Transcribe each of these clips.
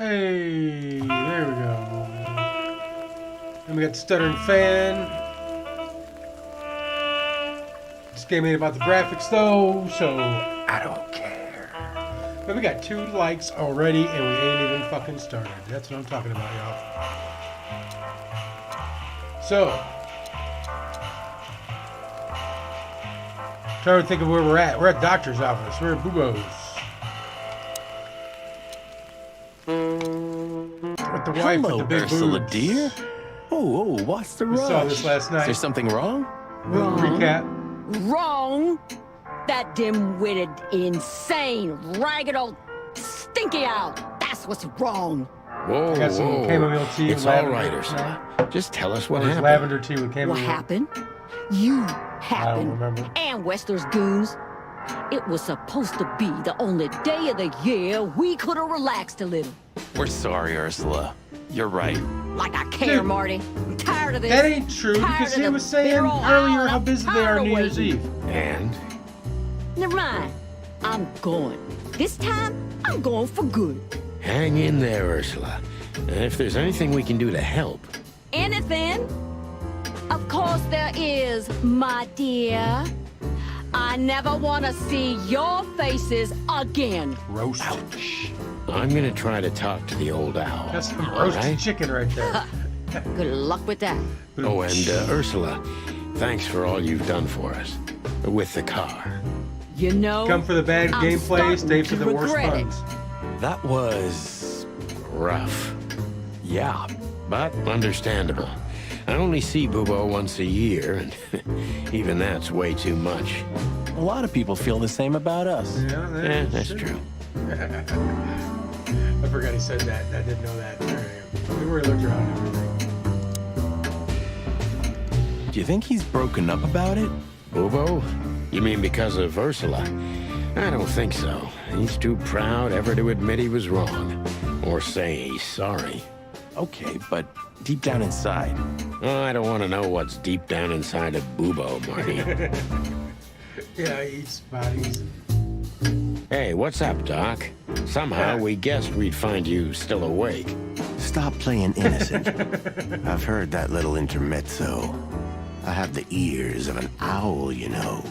Hey, there we go. And we got the stuttering fan. This game ain't about the graphics though, so I don't care. But we got 2 likes already and we ain't even fucking started. That's what I'm talking about, y'all. So, trying to think of where we're at. We're at doctor's office. We're at Bubo's. With the wife with the big Ursula, boobs. dear. Oh, what's the rush? We saw this last night. Is there something wrong? Little recap. Wrong. That dim-witted, insane, ragged old stinky owl. That's what's wrong. Whoa, I got some whoa. chamomile tea. It's and all lavender. right, Ursula. Just tell us what There's happened. lavender tea with chamomile. What happened? You I don't happened. remember. And Wessler's goons. It was supposed to be the only day of the year we could have relaxed a little. We're sorry, Ursula. You're right. Like I care, Dude, Marty. I'm tired of this. That ain't true Tired because of he the was saying bitter old earlier owl. how I'm busy they are tired on of New Year's waiting. Eve. And? Never mind. I'm going. This time, I'm going for good. Hang in there, Ursula. If there's anything we can do to help. Anything? Of course there is, my dear. I never want to see your faces again. Roasted. I'm gonna try to talk to the old owl. That's some all roasted right? chicken right there. Good luck with that. Oh, and Ursula, thanks for all you've done for us. With the car. You know, Come for the bad I'm gameplay, starting stay for to the worst regret it. puns. That was... Rough. yeah. But understandable. I only see Bubo once a year, and even that's way too much. A lot of people feel the same about us. Yeah, That's true. I forgot he said that. I didn't know that. We already looked around and everything. Do you think he's broken up about it? Bubo? You mean because of Ursula? I don't think so. He's too proud ever to admit he was wrong. Or say he's sorry. Okay, but deep down inside, Oh, I don't want to know what's deep down inside of Bubo, Marty. Yeah, he eats bodies. Hey, what's up, Doc? Somehow we guessed we'd find you still awake. Stop playing innocent. I've heard that little intermezzo. I have the ears of an owl, you know.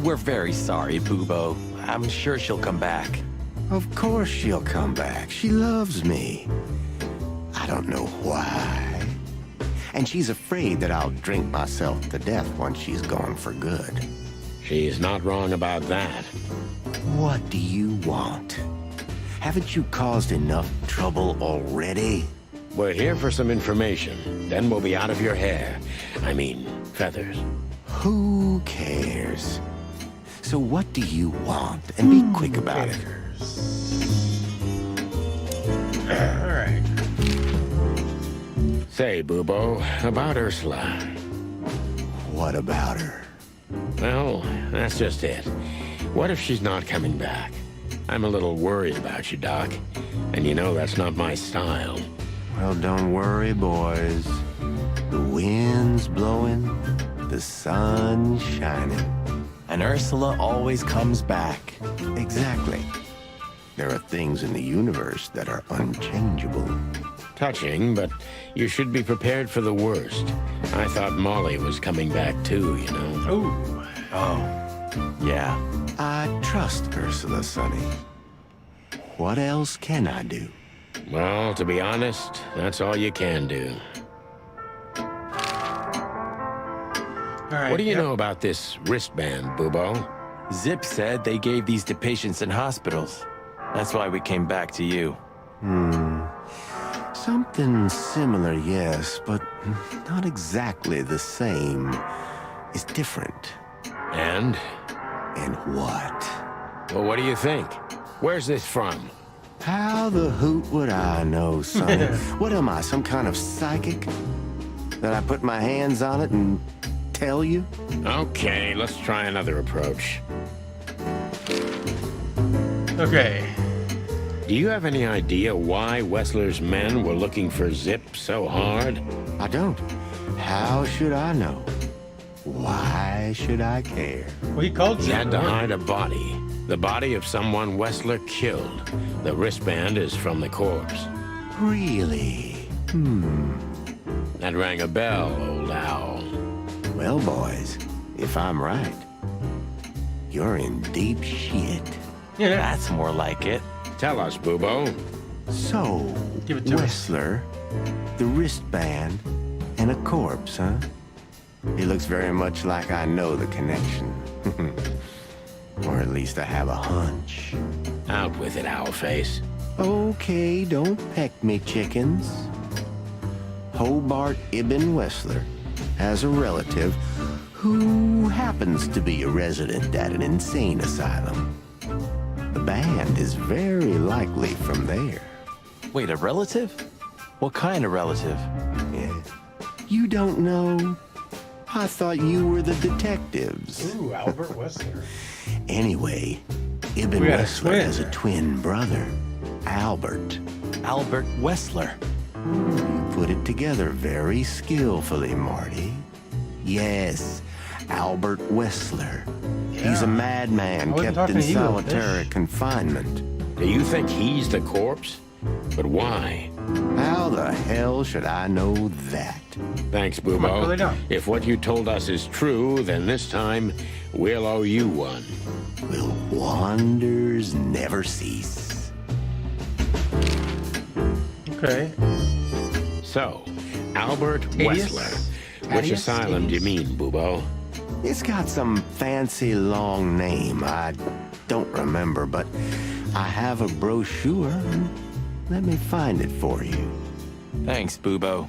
we're very sorry, Bubo. I'm sure she'll come back. Of course she'll come back. She loves me. I don't know why. And she's afraid that I'll drink myself to death once she's gone for good. She's not wrong about that. What do you want? Haven't you caused enough trouble already? We're here for some information. Then we'll be out of your hair. I mean, feathers. Who cares? So what do you want? And be quick about it. All right. Say, Bubo, about Ursula. What about her? Well, that's just it. What if she's not coming back? I'm a little worried about you, Doc. And you know that's not my style. Well, don't worry, boys. The wind's blowing, the sun's shining. And Ursula always comes back. Exactly. There are things in the universe that are unchangeable. Touching, but you should be prepared for the worst. I thought Molly was coming back too, you know. Ooh. Oh, yeah. I trust Ursula, Sonny. What else can I do? Well, to be honest, that's all you can do. All right. What do you yep. know about this wristband, Bubo? Zip said they gave these to patients in hospitals. That's why we came back to you. Something similar, yes, but not exactly the same. It's different. And? And what? Well, what do you think? Where's this from? How the hoot would I know, Sonny? What am I, some kind of psychic? That I put my hands on it and tell you? Okay, let's try another approach. Okay. Do you have any idea why Wessler's men were looking for Zip so hard? I don't. How should I know? Why should I care? Well, he called He Zip. had to remember? hide a body. The body of someone Wessler killed. The wristband is from the corpse. Really? That rang a bell, old owl. Well, boys, if I'm right, you're in deep shit. Yeah. That's more like it. Tell us, Bubo. So, Give it to us. Wessler, the wristband, and a corpse, huh? It looks very much like I know the connection. Or at least I have a hunch. Out with it, Owlface. Okay, don't peck me, chickens. Hobart Ibn Wessler has a relative who happens to be a resident at an insane asylum. The band is very likely from there. Wait, a relative? What kind of relative? Yeah. You don't know? I thought you were the detectives. Ooh, Albert Wessler. Anyway, Ibn We got a Wessler twin. has a twin brother, Albert. Albert Wessler. You put it together very skillfully, Marty. Yes, Albert Wessler. He's Yeah. a madman I wasn't kept in talking to you, solitary fish. confinement. Do you think he's the corpse? But why? How the hell should I know that? Thanks, on, Bubo. pull it down. If what you told us is true, then this time we'll owe you one. Will wonders never cease? Okay. So, Albert Adius? Wessler. Which Adius? asylum do you mean, Bubo? It's got some fancy long name. I don't remember, but I have a brochure. Let me find it for you. Thanks, Bubo.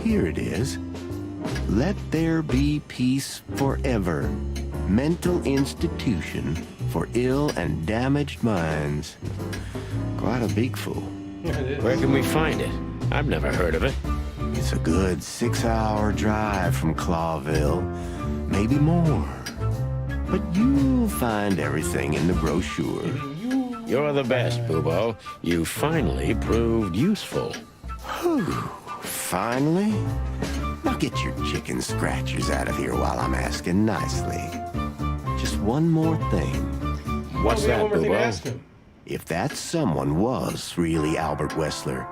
Here it is. Let there be peace forever. Mental institution for ill and damaged minds. Quite a big fool. Yeah, it is. Where can we find it? I've never heard of it. It's a good 6-hour drive from Clawville. Maybe more. But you'll find everything in the brochure. You're the best, Bubo. You finally proved useful. Finally? Now get your chicken scratchers out of here while I'm asking nicely. Just one more thing. What's We got that, one more thing to Bubo? ask him. If that someone was really Albert Wessler,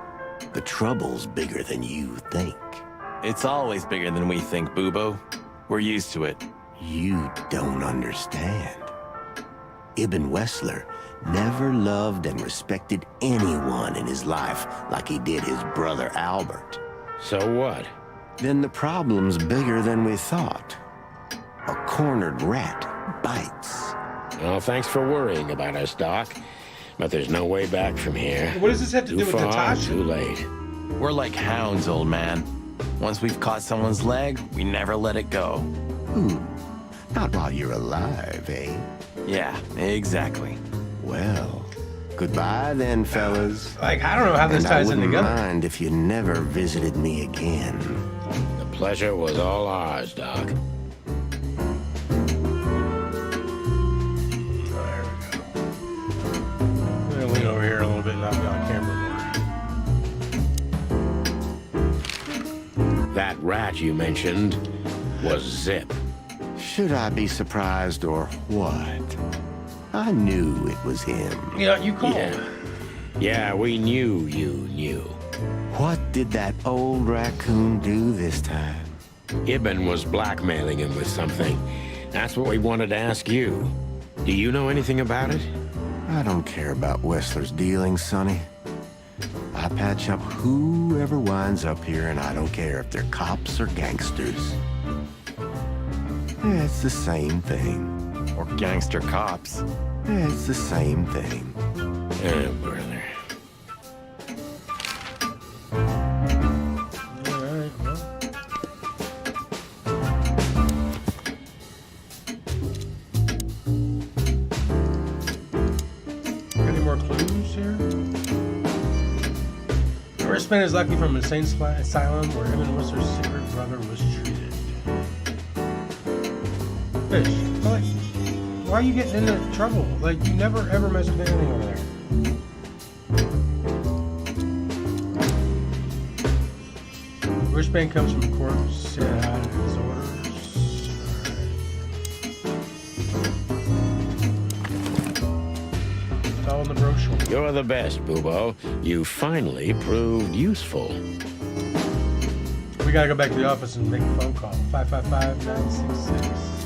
the trouble's bigger than you think. It's always bigger than we think, Bubo. We're used to it. You don't understand. Ibn Wessler never loved and respected anyone in his life like he did his brother Albert. So what? Then the problem's bigger than we thought. A cornered rat bites. Well, thanks for worrying about us, Doc. But there's no way back from here. What does this have to Too do with far, Natasha? too late. We're like hounds, old man. Once we've caught someone's leg, we never let it go. Not while you're alive, eh? Yeah, exactly. Well, goodbye then, fellas. Like, I don't know how this And I ties in wouldn't together. mind if you never visited me again. The pleasure was all ours, Doc. I'm gonna lean over here a little bit and not be on camera more. That rat you mentioned was Zip. Should I be surprised or what? I knew it was him. Yeah, you called. Yeah, we knew you knew. What did that old raccoon do this time? Ibn was blackmailing him with something. That's what we wanted to ask you. Do you know anything about it? I don't care about Wessler's dealings, Sonny. I patch up whoever winds up here, and I don't care if they're cops or gangsters. Yeah, it's the same thing. Or gangster cops. Yeah, it's the same thing. Oh, brother. All right, well. Any more clues here? The wristband is likely from an insane asylum where Ibn Wessler's secret brother was treated. Fish, like, why are you getting into trouble? Like, you never ever mess with anything over there. Wristband comes from corpse. Yeah, his orders. actual. You're the best, Bubo. You finally proved useful. We gotta go back to the office and make a phone call. 555-966.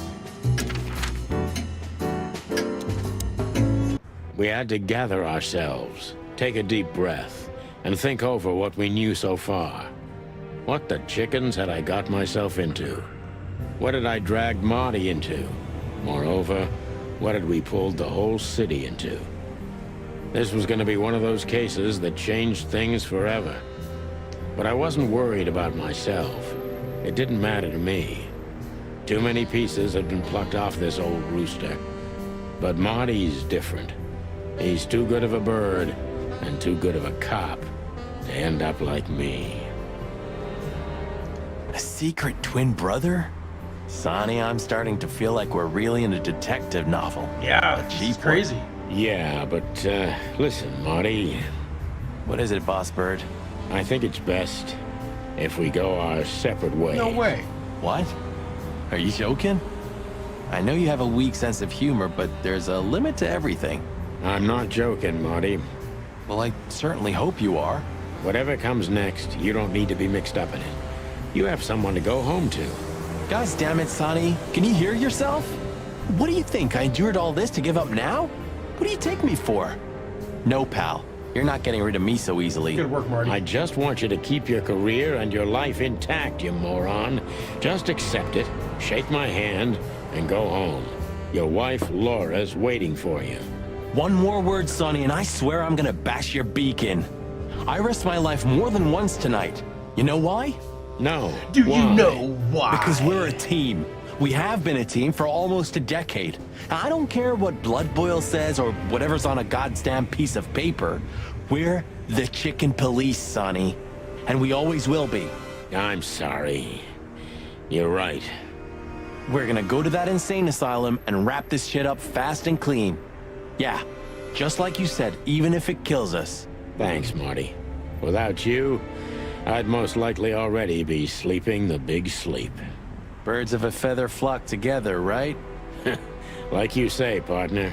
We had to gather ourselves, take a deep breath, and think over what we knew so far. What the chickens had I got myself into? What had I dragged Marty into? Moreover, what had we pulled the whole city into? This was going to be one of those cases that changed things forever. But I wasn't worried about myself. It didn't matter to me. Too many pieces had been plucked off this old rooster. But Marty's different. He's too good of a bird and too good of a cop to end up like me. A secret twin brother? Sonny, I'm starting to feel like we're really in a detective novel. Yeah, A cheap it's crazy. Yeah, but listen, Marty. What is it, Boss Bird? I think it's best if we go our separate ways. No way. What? Are you joking? I know you have a weak sense of humor, but there's a limit to everything. I'm not joking, Marty. Well, I certainly hope you are. Whatever comes next, you don't need to be mixed up in it. You have someone to go home to. Guys, damn it, Sonny. Can you hear yourself? What do you think? I endured all this to give up now? What do you take me for? No, pal. You're not getting rid of me so easily. Good work, Marty. I just want you to keep your career and your life intact, you moron. Just accept it, shake my hand, and go home. Your wife, Laura's waiting for you. One more word, Sonny, and I swear I'm gonna bash your beak in. I risked my life more than once tonight. You know why? No. Do Why? you know why? Because we're a team. We have been a team for almost a decade. I don't care what Blood Boil says or whatever's on a goddamn piece of paper. We're the chicken police, Sonny. And we always will be. I'm sorry. You're right. We're gonna go to that insane asylum and wrap this shit up fast and clean. Yeah, just like you said, even if it kills us. Thanks, Marty. Without you, I'd most likely already be sleeping the big sleep. Birds of a feather flock together, right? Like you say, partner.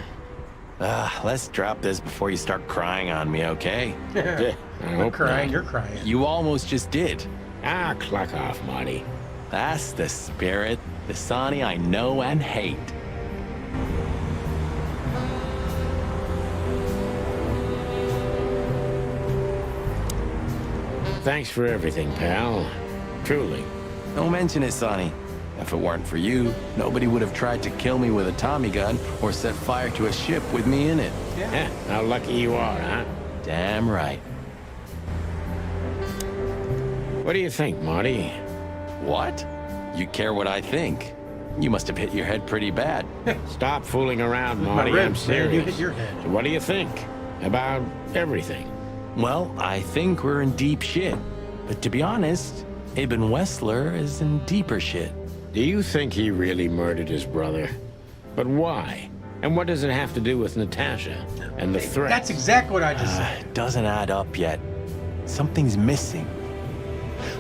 Let's drop this before you start crying on me, okay? I I'm hope crying. not. You're crying. You almost just did. Clock off, Marty. That's the spirit, the Sonny I know and hate. Thanks for everything, pal. Truly. Don't mention it, Sonny. If it weren't for you, nobody would have tried to kill me with a Tommy gun or set fire to a ship with me in it. Yeah. How lucky you are, huh? Damn right. What do you think, Marty? What? You care what I think? You must have hit your head pretty bad. Stop fooling around, My Marty. I'm ribs, man. You serious. hit your head. So what do you think about everything? Well, I think we're in deep shit. But to be honest, Ibn Wessler is in deeper shit. Do you think he really murdered his brother? But why? And what does it have to do with Natasha and the threat? That's exactly what I just said. It doesn't add up yet. Something's missing.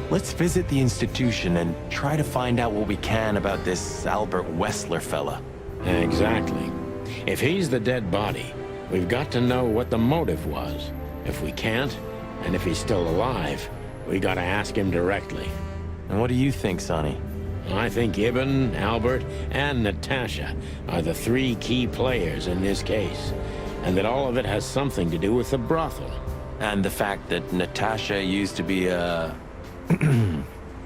Let's visit the institution and try to find out what we can about this Albert Wessler fella. Exactly. If he's the dead body, we've got to know what the motive was. If we can't, and if he's still alive, we gotta ask him directly. And what do you think, Sonny? I think Ibn, Albert, and Natasha are the three key players in this case, and that all of it has something to do with the brothel. And the fact that Natasha used to be a...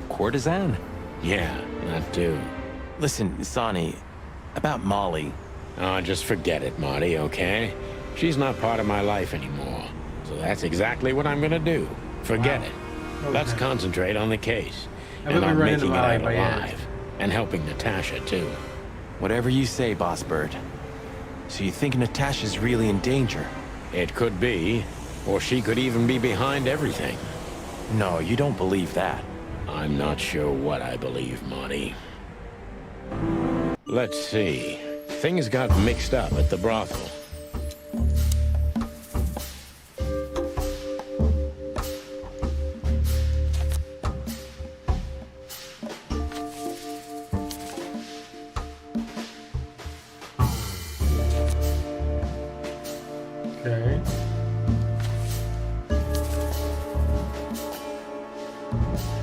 courtesan? Yeah, that too. Listen, Sonny, about Molly. Oh, just forget it, Marty, okay? She's not part of my life anymore. So that's exactly what I'm gonna do. Forget it. Let's concentrate on the case. I And bet we on run into making it Molly out by end. alive. And helping Natasha, too. Whatever you say, Boss Bird. So you think Natasha's really in danger? It could be, or she could even be behind everything. No, you don't believe that. I'm not sure what I believe, Marty. Let's see. Things got mixed up at the brothel. Okay.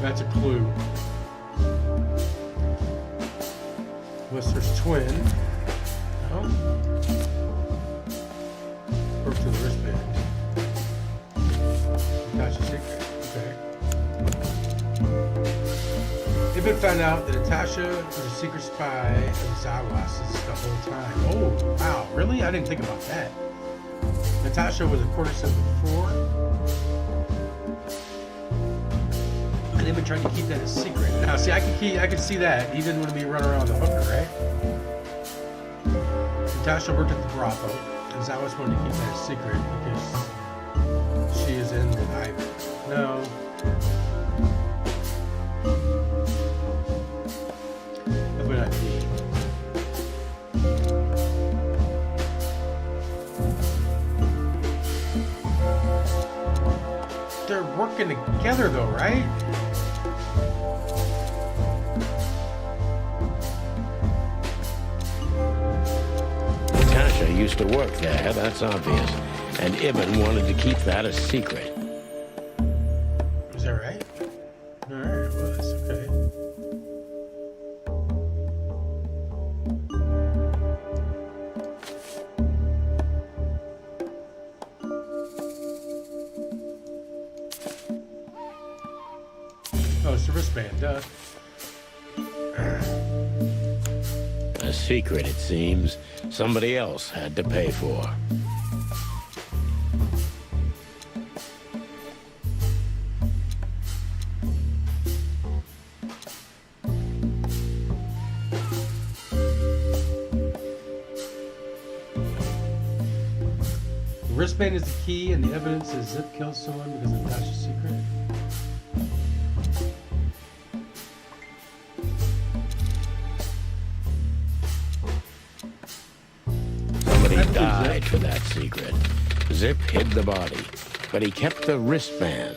That's a clue. Whistler's twin. No. Work to the wristband. Natasha's secret. Okay. Ibn found out that Natasha was a secret spy of Zawa's the whole time. Oh, wow. Really? I didn't think about that. Natasha was a courtesan before. And they've been trying to keep that a secret. Now, see, I can see that. He didn't want to be running around the hooker, right? Natasha worked at the brothel, and Zawas wanted to keep that a secret because she is in with Ivan. No. That would not be. They're working together, though, right? Natasha used to work there, that's obvious. And Ibn wanted to keep that a secret. Is that right? Alright, well, that's okay. Oh, it's the wristband, duh. A secret, it seems, somebody else had to pay for. The wristband is the key, and the evidence is Zip killed someone because of Natasha's secret. Somebody died for that secret. Zip hid the body, but he kept the wristband.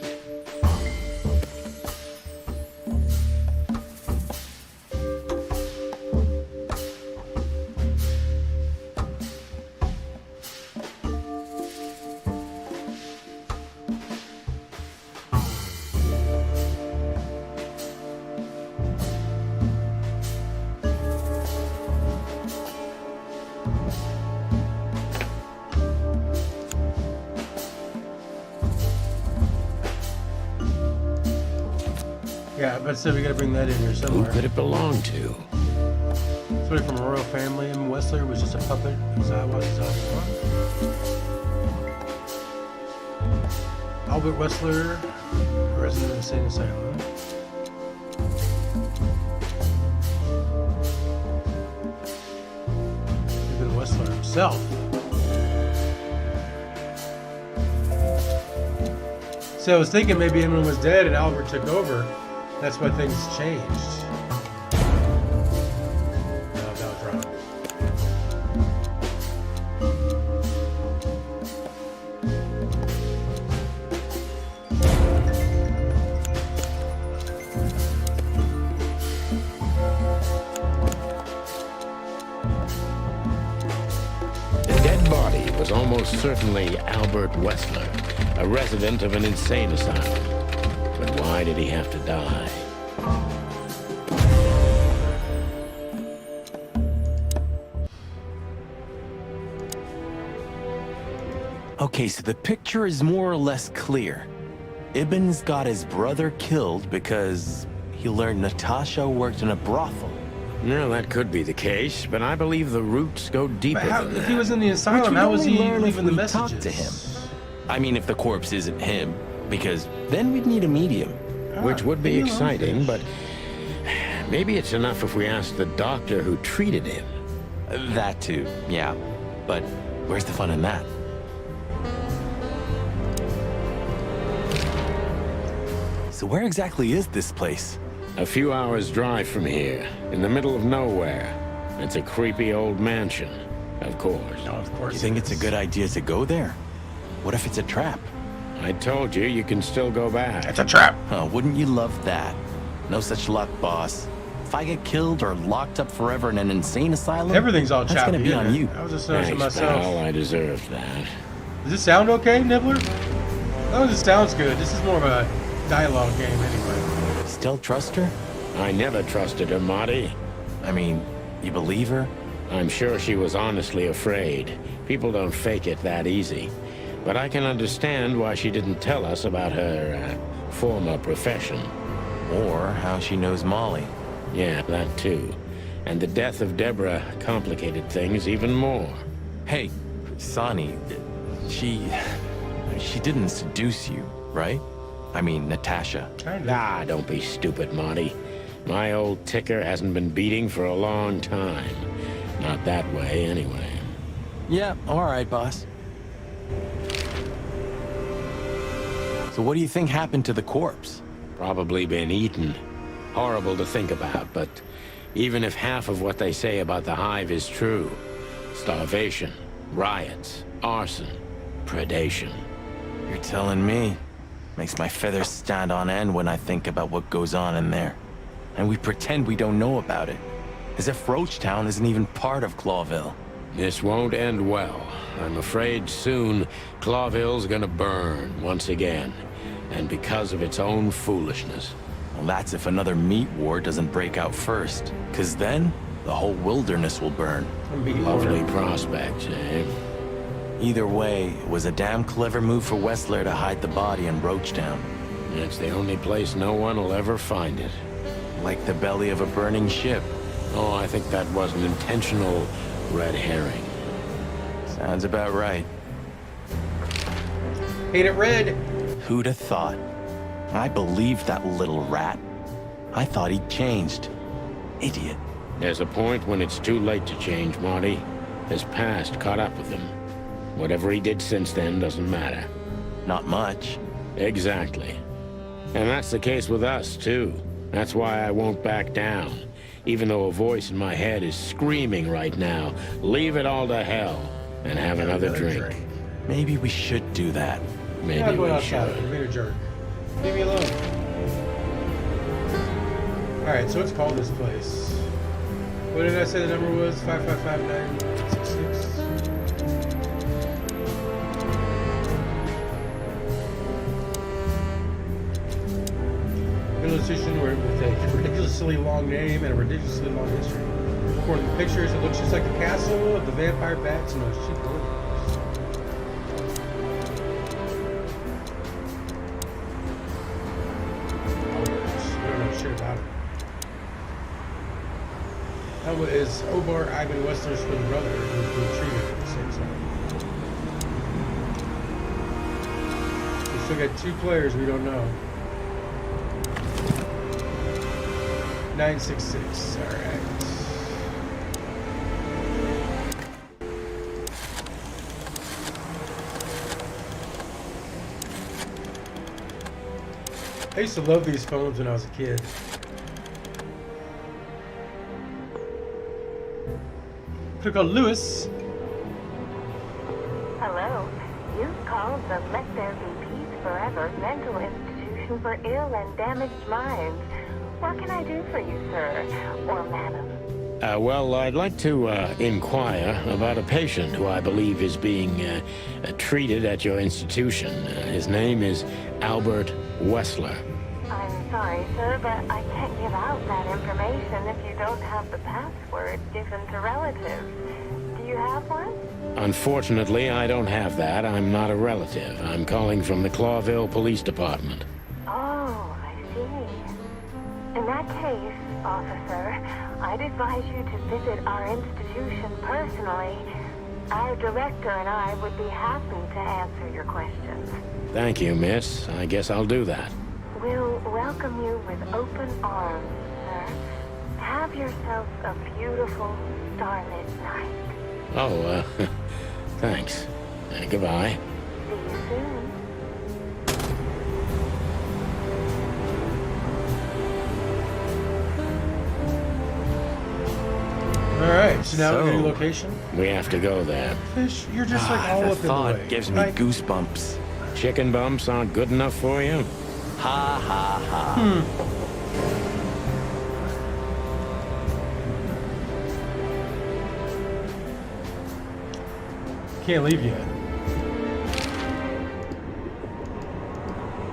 Yeah, but still, we gotta bring that in here Who somewhere. could it belong to? Somebody from a royal family, and Wessler was just a puppet. Zawa. Albert Wessler, resident of insane asylum. Even Wessler himself. So I was thinking maybe everyone was dead and Albert took over. That's why things changed. No, that was wrong. The dead body was almost certainly Albert Wessler, a resident of an insane asylum. But why did he have to die? Okay, so the picture is more or less clear. Ibn's got his brother killed because he learned Natasha worked in a brothel. No, that could be the case, but I believe the roots go deeper But how, than if that. he was in the Which asylum, we'd how was only he learn if leaving the we messages? talked to him. I mean, if the corpse isn't him, because then we'd need a medium. Which would be maybe a exciting, lungfish. but maybe it's enough if we ask the doctor who treated him. That too, yeah. But where's the fun in that? So where exactly is this place? A few hours' drive from here, in the middle of nowhere. It's a creepy old mansion, of course. No, of course. You think it's a good idea to go there? What if it's a trap? I told you, you can still go back. It's a trap. Oh, wouldn't you love that? No such luck, boss. If I get killed or locked up forever in an insane asylum, Everything's all that's choppy. gonna be isn't on it? you. I was just noticing Thanks, myself. pal, I deserved that. Does this sound okay, Nibbler? Oh, this sounds good. This is more of a dialogue game anyway. still trust her? I never trusted her, Marty. I mean, you believe her? I'm sure she was honestly afraid. People don't fake it that easy. But I can understand why she didn't tell us about her former profession. Or how she knows Molly. Yeah, that too. And the death of Deborah complicated things even more. Hey, Sonny, she didn't seduce you, right? I mean, Natasha. Ah, don't be stupid, Marty. My old ticker hasn't been beating for a long time. Not that way, anyway. Yeah, all right, boss. So what do you think happened to the corpse? Probably been eaten. Horrible to think about, but even if half of what they say about the hive is true, starvation, riots, arson, predation. You're telling me. Makes my feathers stand on end when I think about what goes on in there. And we pretend we don't know about it. As if Roachtown isn't even part of Clawville. This won't end well. I'm afraid soon Clawville's gonna burn once again. And because of its own foolishness. Well, that's if another meat war doesn't break out first. 'Cause then, the whole wilderness will burn. Lovely prospects, eh? Either way, it was a damn clever move for Wessler to hide the body in Roachtown. It's the only place no one will ever find it. Like the belly of a burning ship. Oh, I think that was an intentional red herring. Sounds about right. Hate it red. Who'd have thought? I believed that little rat. I thought he'd changed. Idiot. There's a point when it's too late to change, Marty. His past caught up with him. Whatever he did since then doesn't matter. Not much. Exactly. And that's the case with us, too. That's why I won't back down. Even though a voice in my head is screaming right now, leave it all to hell and have another drink. Maybe we should do that. Maybe Go we outside. should. You're being a jerk. Leave me alone. Alright, so let's call this place. What did I say the number was? 555-966. Station with a ridiculously long name and a ridiculously long history. According to the pictures, it looks just like the castle of the vampire bats and those cheap burgers. I don't know shit about it. How is Obar Ivan Wessler's twin brother who's being treated at the same time? We still got 2 players we don't know. 966, alright. I used to love these phones when I was a kid. Could call Lewis. Hello. You've called the Let There Be Peace Forever mental institution for ill and damaged minds. What can I do for you, sir? Or madam? Well, I'd like to inquire about a patient who I believe is being treated at your institution. His name is Albert Wessler. I'm sorry, sir, but I can't give out that information if you don't have the password given to relatives. Do you have one? Unfortunately, I don't have that. I'm not a relative. I'm calling from the Clawville Police Department. Oh, I see. In that case, officer, I'd advise you to visit our institution personally. Our director and I would be happy to answer your questions. Thank you, miss. I guess I'll do that. We'll welcome you with open arms, sir. Have yourself a beautiful, starlit night. Oh, thanks. Goodbye. See you soon. Alright, so now we're in location. We have to go there. Fish, you're just like all the up in the thought way. gives me Like, goosebumps. Chicken bumps aren't good enough for you? Ha ha ha. Can't leave yet.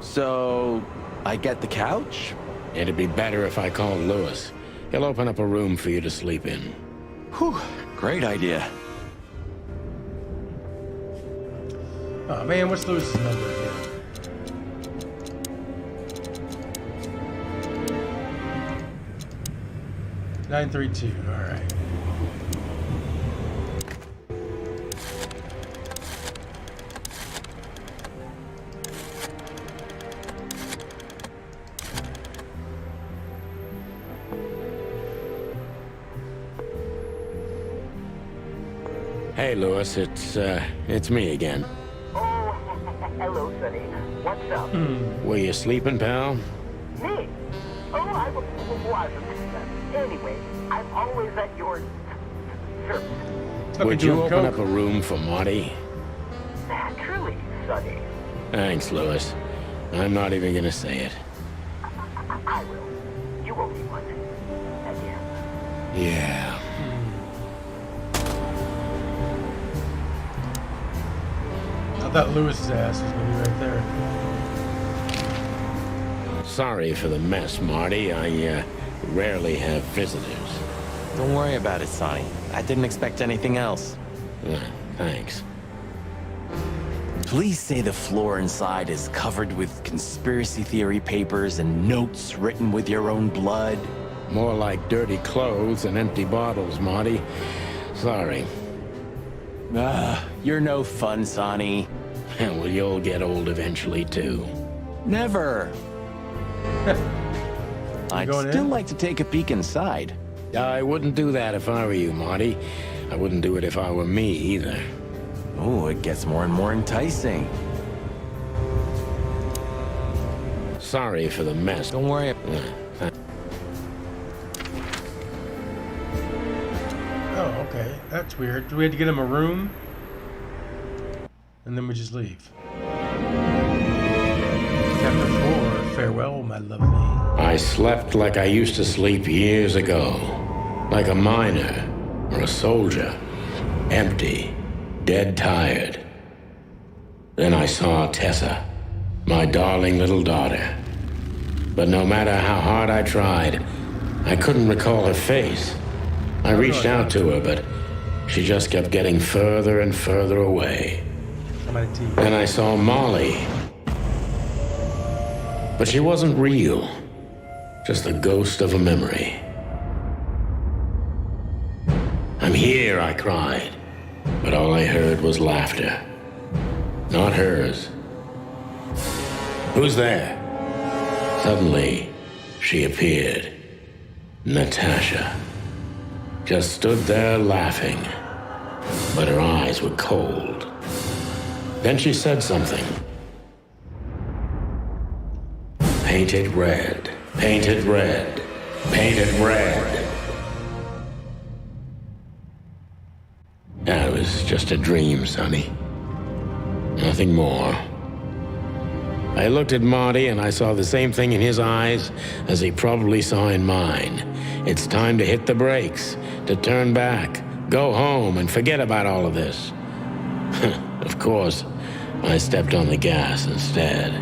So, I get the couch? It'd be better if I called Lewis. He'll open up a room for you to sleep in. Whew, great idea. Oh man, what's Lewis's number again? "932." All right. Hey, Lewis, it's me again. Oh, hello, Sonny. What's up? Were you sleeping, pal? Me? Oh, I wasn't. Anyway, I'm always at your service. Would you open up a room for Marty? Naturally, Sonny. Thanks, Lewis. I'm not even gonna say it. I will. You owe me one. Again. Yeah. I thought Lewis's ass was gonna be right there. Sorry for the mess, Marty. I rarely have visitors. Don't worry about it, Sonny. I didn't expect anything else. Thanks. Please say the floor inside is covered with conspiracy theory papers and notes written with your own blood. More like dirty clothes and empty bottles, Marty. Sorry. You're no fun, Sonny. Well, you'll get old eventually, too. Never. I'd going still in? like to take a peek inside. I wouldn't do that if I were you, Marty. I wouldn't do it if I were me, either. Oh, it gets more and more enticing. Sorry for the mess. Don't worry. Oh, okay. That's weird. Do we have to get him a room? And then we just leave. Chapter 4, Farewell, my lovely. I slept like I used to sleep years ago. Like a miner or a soldier. Empty. Dead tired. Then I saw Tessa. My darling little daughter. But no matter how hard I tried, I couldn't recall her face. I reached out to her, but she just kept getting further and further away. Then I saw Molly. But she wasn't real. Just the ghost of a memory. I'm here, I cried. But all I heard was laughter. Not hers. Who's there? Suddenly, she appeared. Natasha. Just stood there laughing. But her eyes were cold. Then she said something. Painted red. Painted red. Painted red. That was just a dream, Sonny. Nothing more. I looked at Marty and I saw the same thing in his eyes as he probably saw in mine. It's time to hit the brakes, to turn back, go home and forget about all of this. Of course, I stepped on the gas instead.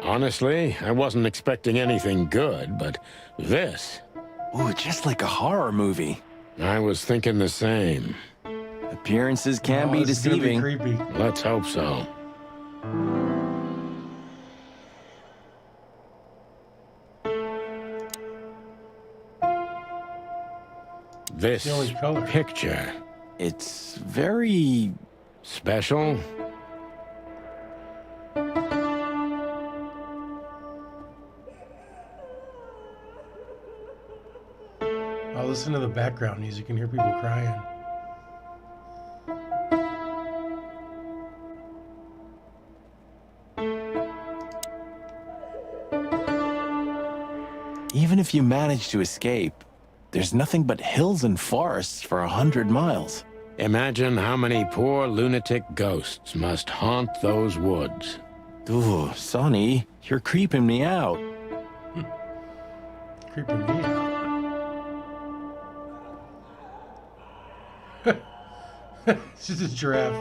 Honestly, I wasn't expecting anything good, but this... Ooh, just like a horror movie. I was thinking the same. Appearances can be this is gonna be deceiving. creepy. Let's hope so. This The only color. picture, It's very... special? I'll listen to the background music and hear people crying. Even if you manage to escape, there's nothing but hills and forests for 100 miles. Imagine how many poor lunatic ghosts must haunt those woods. Ooh, Sonny, you're creeping me out. Creeping me out. It's just a giraffe.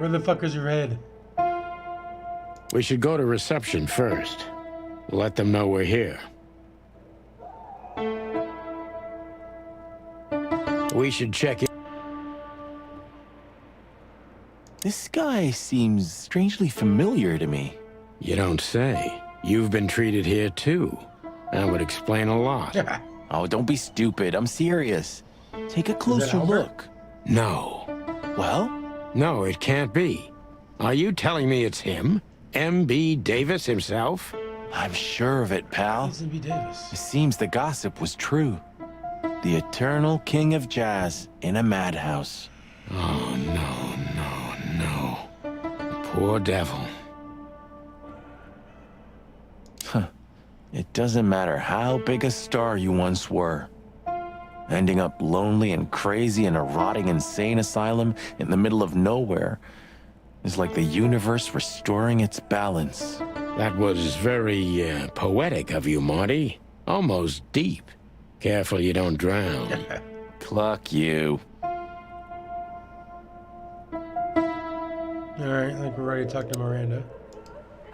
Where the fuck is your head? We should go to reception first. Let them know we're here. We should check in. This guy seems strangely familiar to me. You don't say. You've been treated here too. That would explain a lot. Oh, don't be stupid. I'm serious. Take a closer Albert? look. No. Well, No, it can't be. Are you telling me it's him? M.B. Davis himself? I'm sure of it, pal. Jason B. Davis. It seems the gossip was true. The eternal king of jazz in a madhouse. Oh, no, no, no. The poor devil. It doesn't matter how big a star you once were. Ending up lonely and crazy in a rotting insane asylum in the middle of nowhere is like the universe restoring its balance. That was very poetic of you, Marty. Almost deep. Careful you don't drown. Cluck you. All right, I think we're ready to talk to Miranda.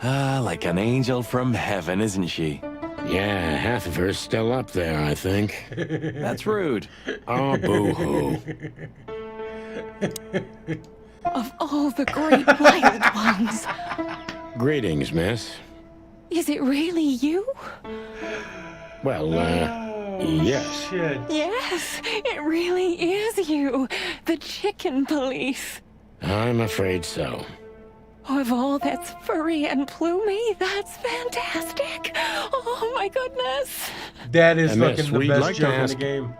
Ah, like an angel from heaven, isn't she? Yeah, half of her's still up there, I think. That's rude. Oh, boo-hoo. Of all the great wild ones, Greetings, miss. is it really you? Well, Oh, yes. shit. Yes, it really is you, the chicken police. I'm afraid so. Of all that's furry and plumey, that's fantastic. Oh my goodness. That is And miss, fucking the we'd best like to joke in the ask- game.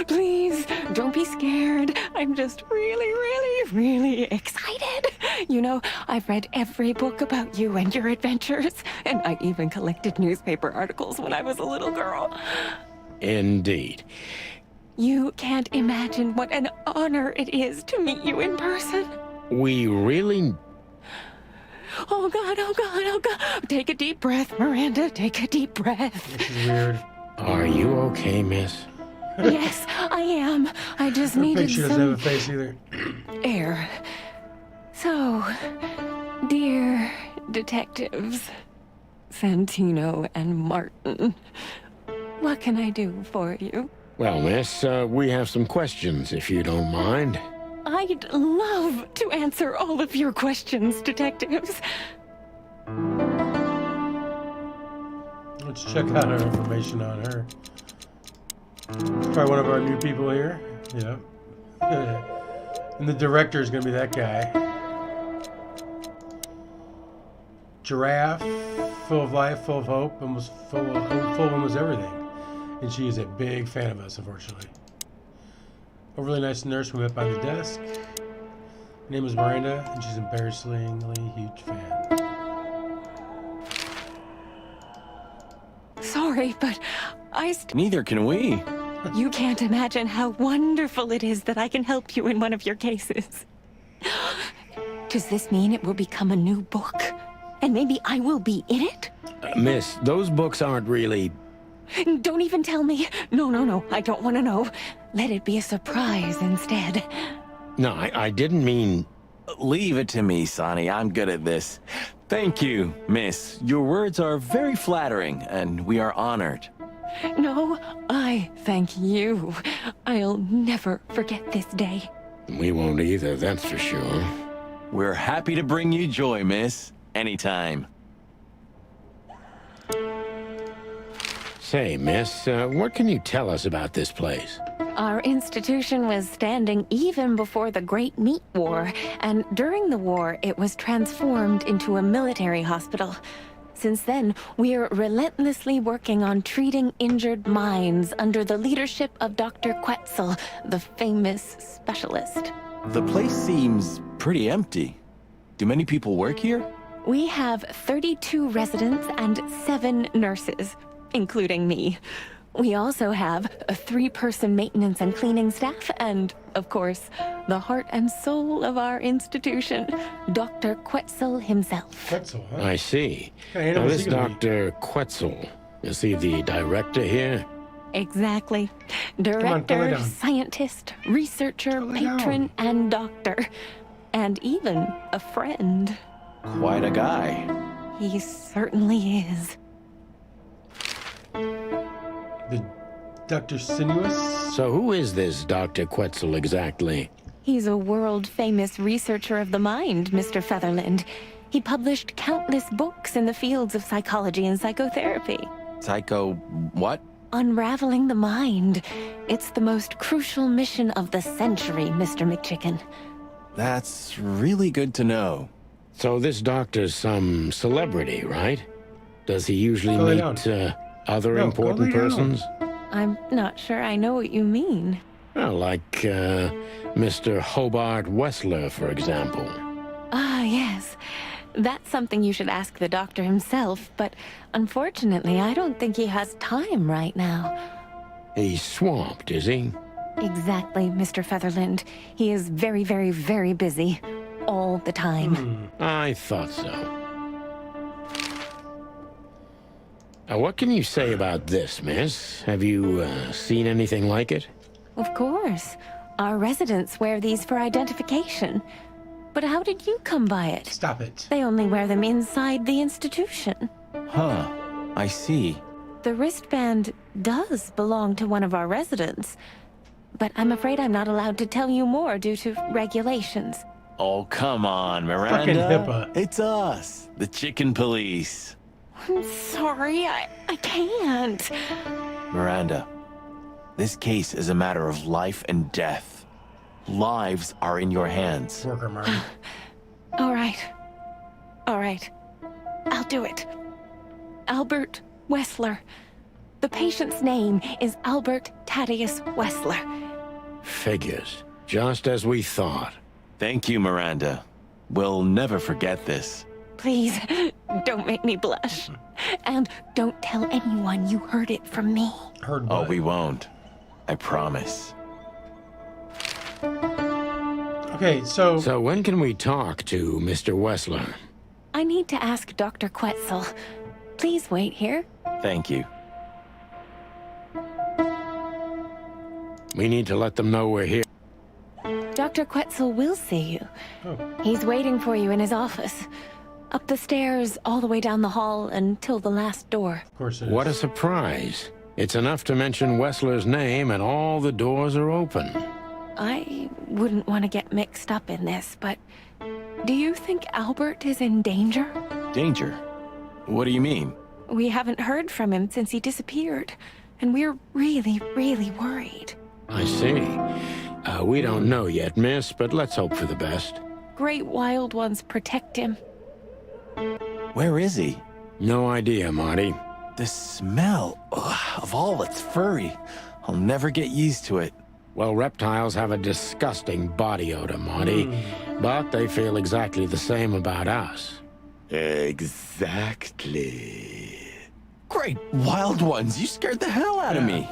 Please, don't be scared. I'm just really excited. You know, I've read every book about you and your adventures, and I even collected newspaper articles when I was a little girl. Indeed. You can't imagine what an honor it is to meet you in person. We really... Oh God, oh God, oh God. Take a deep breath, Miranda. Take a deep breath. This is weird. Are you okay, miss? Yes, I am. I just Her needed picture doesn't have some a face either. air. So, dear detectives, Santino and Martin, what can I do for you? Well, miss, we have some questions, if you don't mind. I'd love to answer all of your questions, detectives. Let's check out our information on her. Probably one of our new people here. Yeah. And the director is going to be that guy. Giraffe, full of life, full of hope, almost full of almost everything. And she is a big fan of us, unfortunately. Overly nice nurse we met by the desk. Her name is Miranda, and she's an embarrassingly huge fan. Sorry, but Neither can we. you can't imagine how wonderful it is that I can help you in one of your cases. Does this mean it will become a new book? And maybe I will be in it? Miss, those books aren't really... Don't even tell me. No, I don't want to know. Let it be a surprise instead. No, I didn't mean... Leave it to me, Sonny. I'm good at this. Thank you, miss. Your words are very flattering, and we are honored. No, I thank you. I'll never forget this day. We won't either, that's for sure. We're happy to bring you joy, miss. Anytime. Say, miss, what can you tell us about this place? Our institution was standing even before the Great Meat War, and during the war, it was transformed into a military hospital. Since then, we're relentlessly working on treating injured minds under the leadership of Dr. Quetzal, the famous specialist. The place seems pretty empty. Do many people work here? We have 32 residents and 7 nurses, including me. We also have a 3-person maintenance and cleaning staff, and, of course, the heart and soul of our institution, Dr. Quetzal himself. Quetzal, huh? I see. Hey, Now, what's this he gonna be? Dr. Quetzal, is he the director here? Exactly. on, throw it Director, down. scientist, researcher, Throw it patron, and doctor. And even a friend. Quite a guy. He certainly is. The Dr. Sinuous? So who is this Dr. Quetzal exactly? He's a world-famous researcher of the mind, Mr. Featherland. He published countless books in the fields of psychology and psychotherapy. Psycho what? Unraveling the mind. It's the most crucial mission of the century, Mr. McChicken. That's really good to know. So this doctor's some celebrity, right? Does he usually Go lay meet other No, go important lay down. persons? I'm not sure I know what you mean. Well, like Mr. Hobart Wessler, for example. Ah, yes. That's something you should ask the doctor himself, but unfortunately, I don't think he has time right now. He's swamped, is he? Exactly, Mr. Featherland. He is very, very, very busy. All the time. I thought so. What can you say about this, miss? Have you seen anything like it? Of course. Our residents wear these for identification. But how did you come by it? Stop it. They only wear them inside the institution. Huh. I see. The wristband does belong to one of our residents. But I'm afraid I'm not allowed to tell you more due to regulations. Oh, come on, Miranda. Fucking HIPAA. It's us, the Chicken Police. I'm sorry, I can't. Miranda, this case is a matter of life and death. Lives are in your hands. Worker Marty. All right. All right. I'll do it. Albert Wessler. The patient's name is Albert Thaddeus Wessler. Figures. Just as we thought. Thank you, Miranda. We'll never forget this. Please, don't make me blush. And don't tell anyone you heard it from me. Heard Oh, what? we won't. I promise. Okay, so So when can we talk to Mr. Wessler? I need to ask Dr. Quetzal. Please wait here. Thank you. We need to let them know we're here. Dr. Quetzal will see you. Oh. He's waiting for you in his office. Up the stairs, all the way down the hall, until the last door. Of course it is. What a surprise. It's enough to mention Wessler's name and all the doors are open. I wouldn't want to get mixed up in this, but do you think Albert is in danger? Danger? What do you mean? We haven't heard from him since he disappeared, and we're really, really worried. I see. We don't know yet, miss, but let's hope for the best. Great wild ones protect him. Where is he? No idea, Marty. The smell of all that's furry. I'll never get used to it. Well, reptiles have a disgusting body odor, Marty, but they feel exactly the same about us. Exactly. Great wild ones, you scared the hell out of me.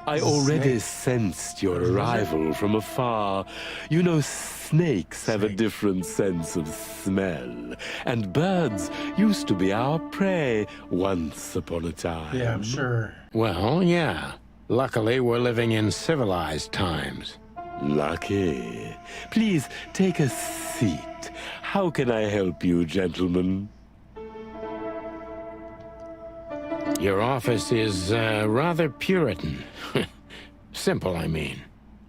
I already sensed your arrival from afar. You know, snakes have a different sense of smell. And birds used to be our prey once upon a time. Yeah, I'm sure. Well, yeah. Luckily, we're living in civilized times. Lucky. Please take a seat. How can I help you, gentlemen? Your office is rather Puritan. Simple, I mean.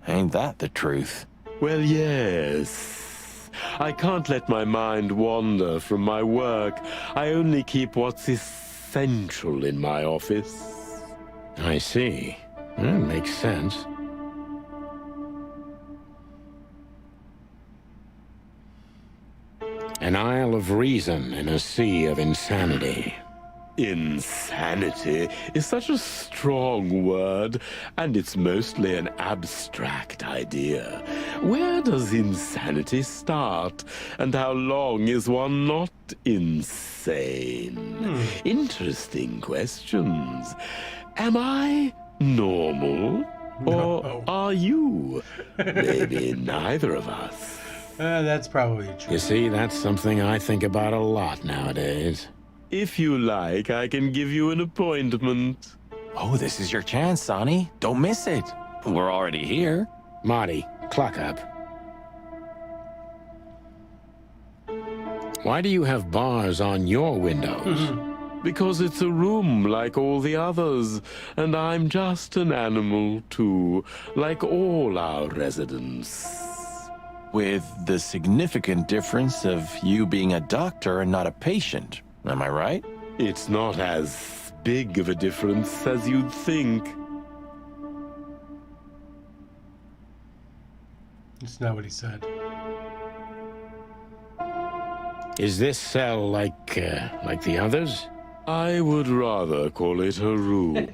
Ain't that the truth? Well, yes. I can't let my mind wander from my work. I only keep what's essential in my office. I see. That makes sense. An isle of reason in a sea of insanity. Insanity is such a strong word, and it's mostly an abstract idea. Where does insanity start, and how long is one not insane? Interesting questions. Am I normal, or No. are you? Maybe neither of us. That's probably true. You see, that's something I think about a lot nowadays. If you like, I can give you an appointment. Oh, this is your chance, Sonny. Don't miss it. We're already here. Marty, clock up. Why do you have bars on your windows? Because it's a room like all the others, and I'm just an animal too, like all our residents. With the significant difference of you being a doctor and not a patient, am I right? It's not as big of a difference as you'd think. That's not what he said. Is this cell like the others? I would rather call it a room.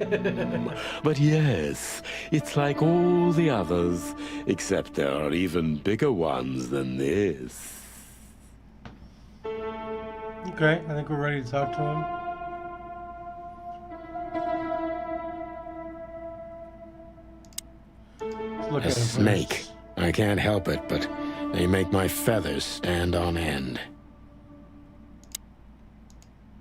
But yes, it's like all the others, except there are even bigger ones than this. Okay, I think we're ready to talk to him. Let's look A at him snake. first. I can't help it, but they make my feathers stand on end.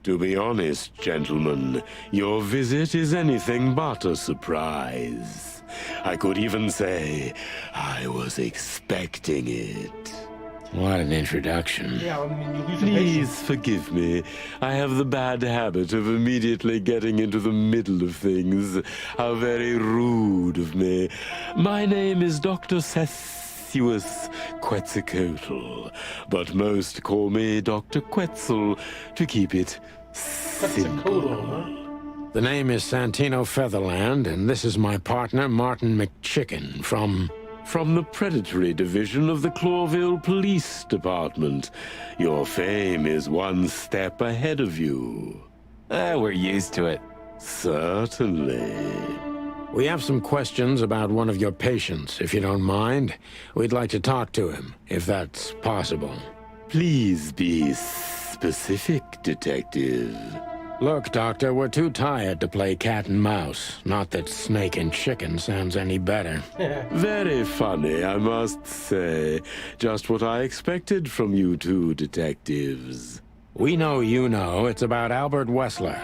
To be honest, gentlemen, your visit is anything but a surprise. I could even say I was expecting it. What an introduction. Yeah, I mean, you lose a Please patient. forgive me. I have the bad habit of immediately getting into the middle of things. How very rude of me. My name is Dr. Sessuous Quetzalcoatl, but most call me Dr. Quetzal to keep it simple. Huh? The name is Santino Featherland, and this is my partner, Martin McChicken, from From the predatory division of the Clawville Police Department. Your fame is one step ahead of you. We're used to it. Certainly. We have some questions about one of your patients, if you don't mind. We'd like to talk to him, if that's possible. Please be specific, Detective. Look, Doctor, we're too tired to play cat and mouse. Not that snake and chicken sounds any better. Very funny, I must say. Just what I expected from you two detectives. We know you know it's about Albert Wessler,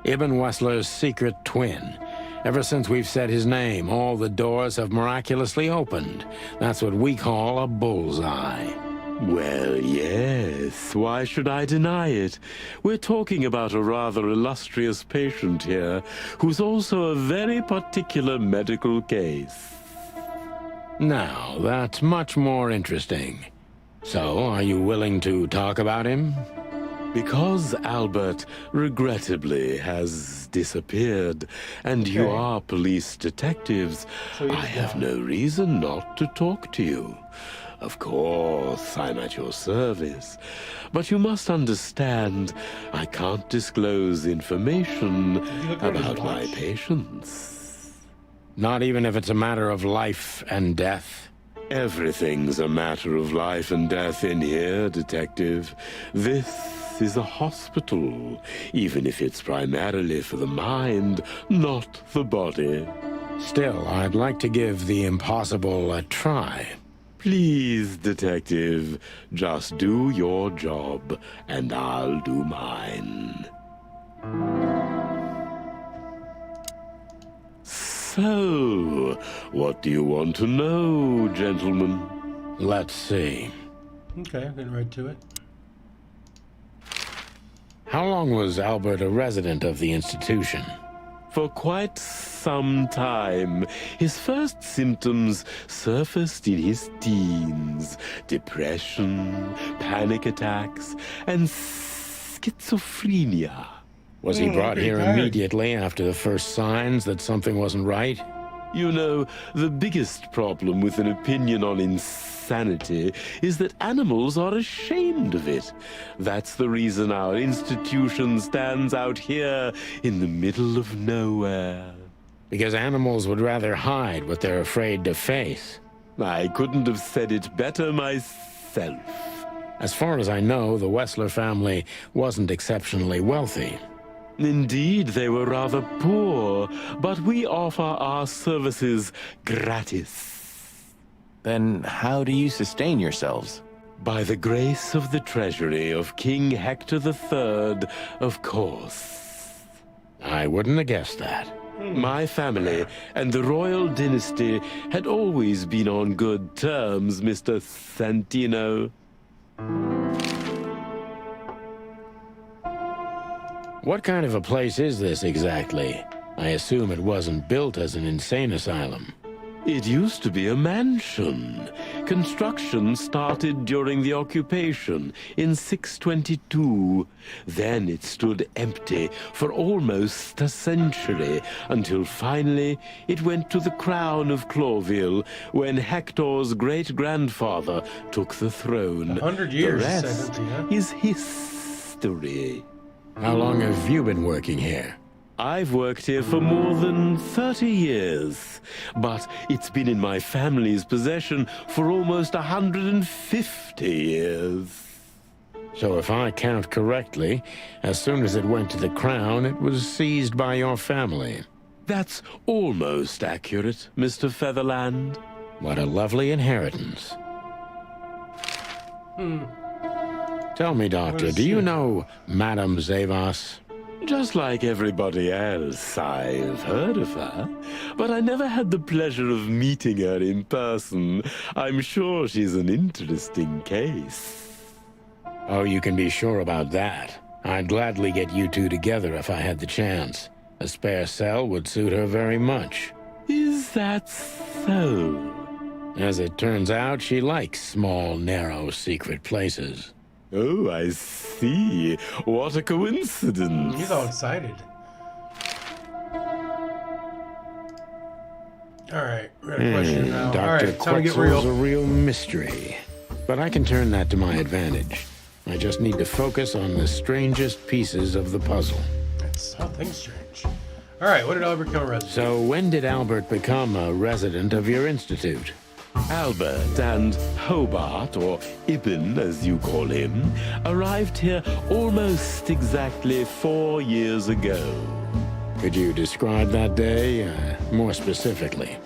Ibn Wessler's secret twin. Ever since we've said his name, all the doors have miraculously opened. That's what we call a bullseye. Well, yes. Why should I deny it? We're talking about a rather illustrious patient here, who's also a very particular medical case. Now, that's much more interesting. So, are you willing to talk about him? Because Albert, regrettably, has disappeared, and you Okay. are police detectives, So he's I have gone. no reason not to talk to you. Of course, I'm at your service. But you must understand, I can't disclose information look at his about my watch? patients. Not even if it's a matter of life and death? Everything's a matter of life and death in here, Detective. This is a hospital, even if it's primarily for the mind, not the body. Still, I'd like to give the impossible a try. Please, Detective, just do your job, and I'll do mine. So, what do you want to know, gentlemen? Let's see. Okay, I'm getting right to it. How long was Albert a resident of the institution? For quite some time, his first symptoms surfaced in his teens. Depression, panic attacks, and schizophrenia. Was he brought pretty here tired. immediately after the first signs that something wasn't right? You know, the biggest problem with an opinion on insanity is that animals are ashamed of it. That's the reason our institution stands out here in the middle of nowhere. Because animals would rather hide what they're afraid to face. I couldn't have said it better myself. As far as I know, the Wessler family wasn't exceptionally wealthy. Indeed, they were rather poor, but we offer our services gratis. Then how do you sustain yourselves? By the grace of the treasury of King Hector III, of course. I wouldn't have guessed that. My family and the royal dynasty had always been on good terms, Mr. Santino. What kind of a place is this exactly? I assume it wasn't built as an insane asylum. It used to be a mansion. Construction started during the occupation in 622. Then it stood empty for almost a century, until finally it went to the crown of Clawville when Hector's great-grandfather took the throne. 100 years, The it said, rest huh? is history. How long have you been working here? I've worked here for more than 30 years, but it's been in my family's possession for almost 150 years. So if I count correctly, as soon as it went to the crown, it was seized by your family. That's almost accurate, Mr. Featherland. What a lovely inheritance. Tell me, Doctor, is do you she? know Madame Zavas? Just like everybody else, I've heard of her, but I never had the pleasure of meeting her in person. I'm sure she's an interesting case. Oh, you can be sure about that. I'd gladly get you two together if I had the chance. A spare cell would suit her very much. Is that so? As it turns out, she likes small, narrow, secret places. Oh, I see. What a coincidence. He's all excited. All right, we got a question now. All Dr. right, time to get Quetzal's a real. real mystery. But I can turn that to my advantage. I just need to focus on the strangest pieces of the puzzle. It's whole thing's strange. All right, what did Albert become a resident? So when did Albert become a resident of your institute? Albert and Hobart, or Ibn as you call him, arrived here almost exactly 4 years ago. Could you describe that day more specifically?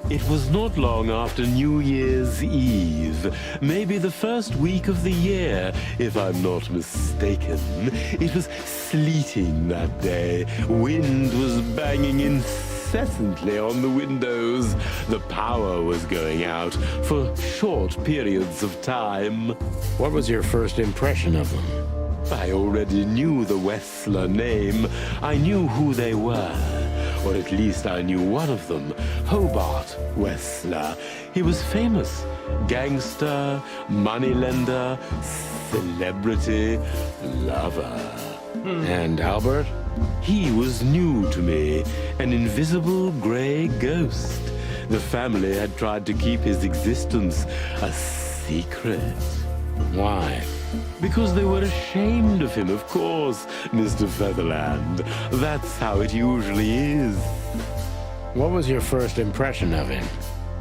It was not long after New Year's Eve, maybe the first week of the year, if I'm not mistaken. It was sleeting that day. Wind was banging incessantly on the windows. The power was going out for short periods of time. What was your first impression of them? I already knew the Wessler name. I knew who they were. Or at least I knew one of them, Hobart Wessler. He was famous. Gangster, moneylender, celebrity, lover. And Albert? He was new to me, an invisible gray ghost. The family had tried to keep his existence a secret. Why? Because they were ashamed of him, of course, Mr. Featherland. That's how it usually is. What was your first impression of him?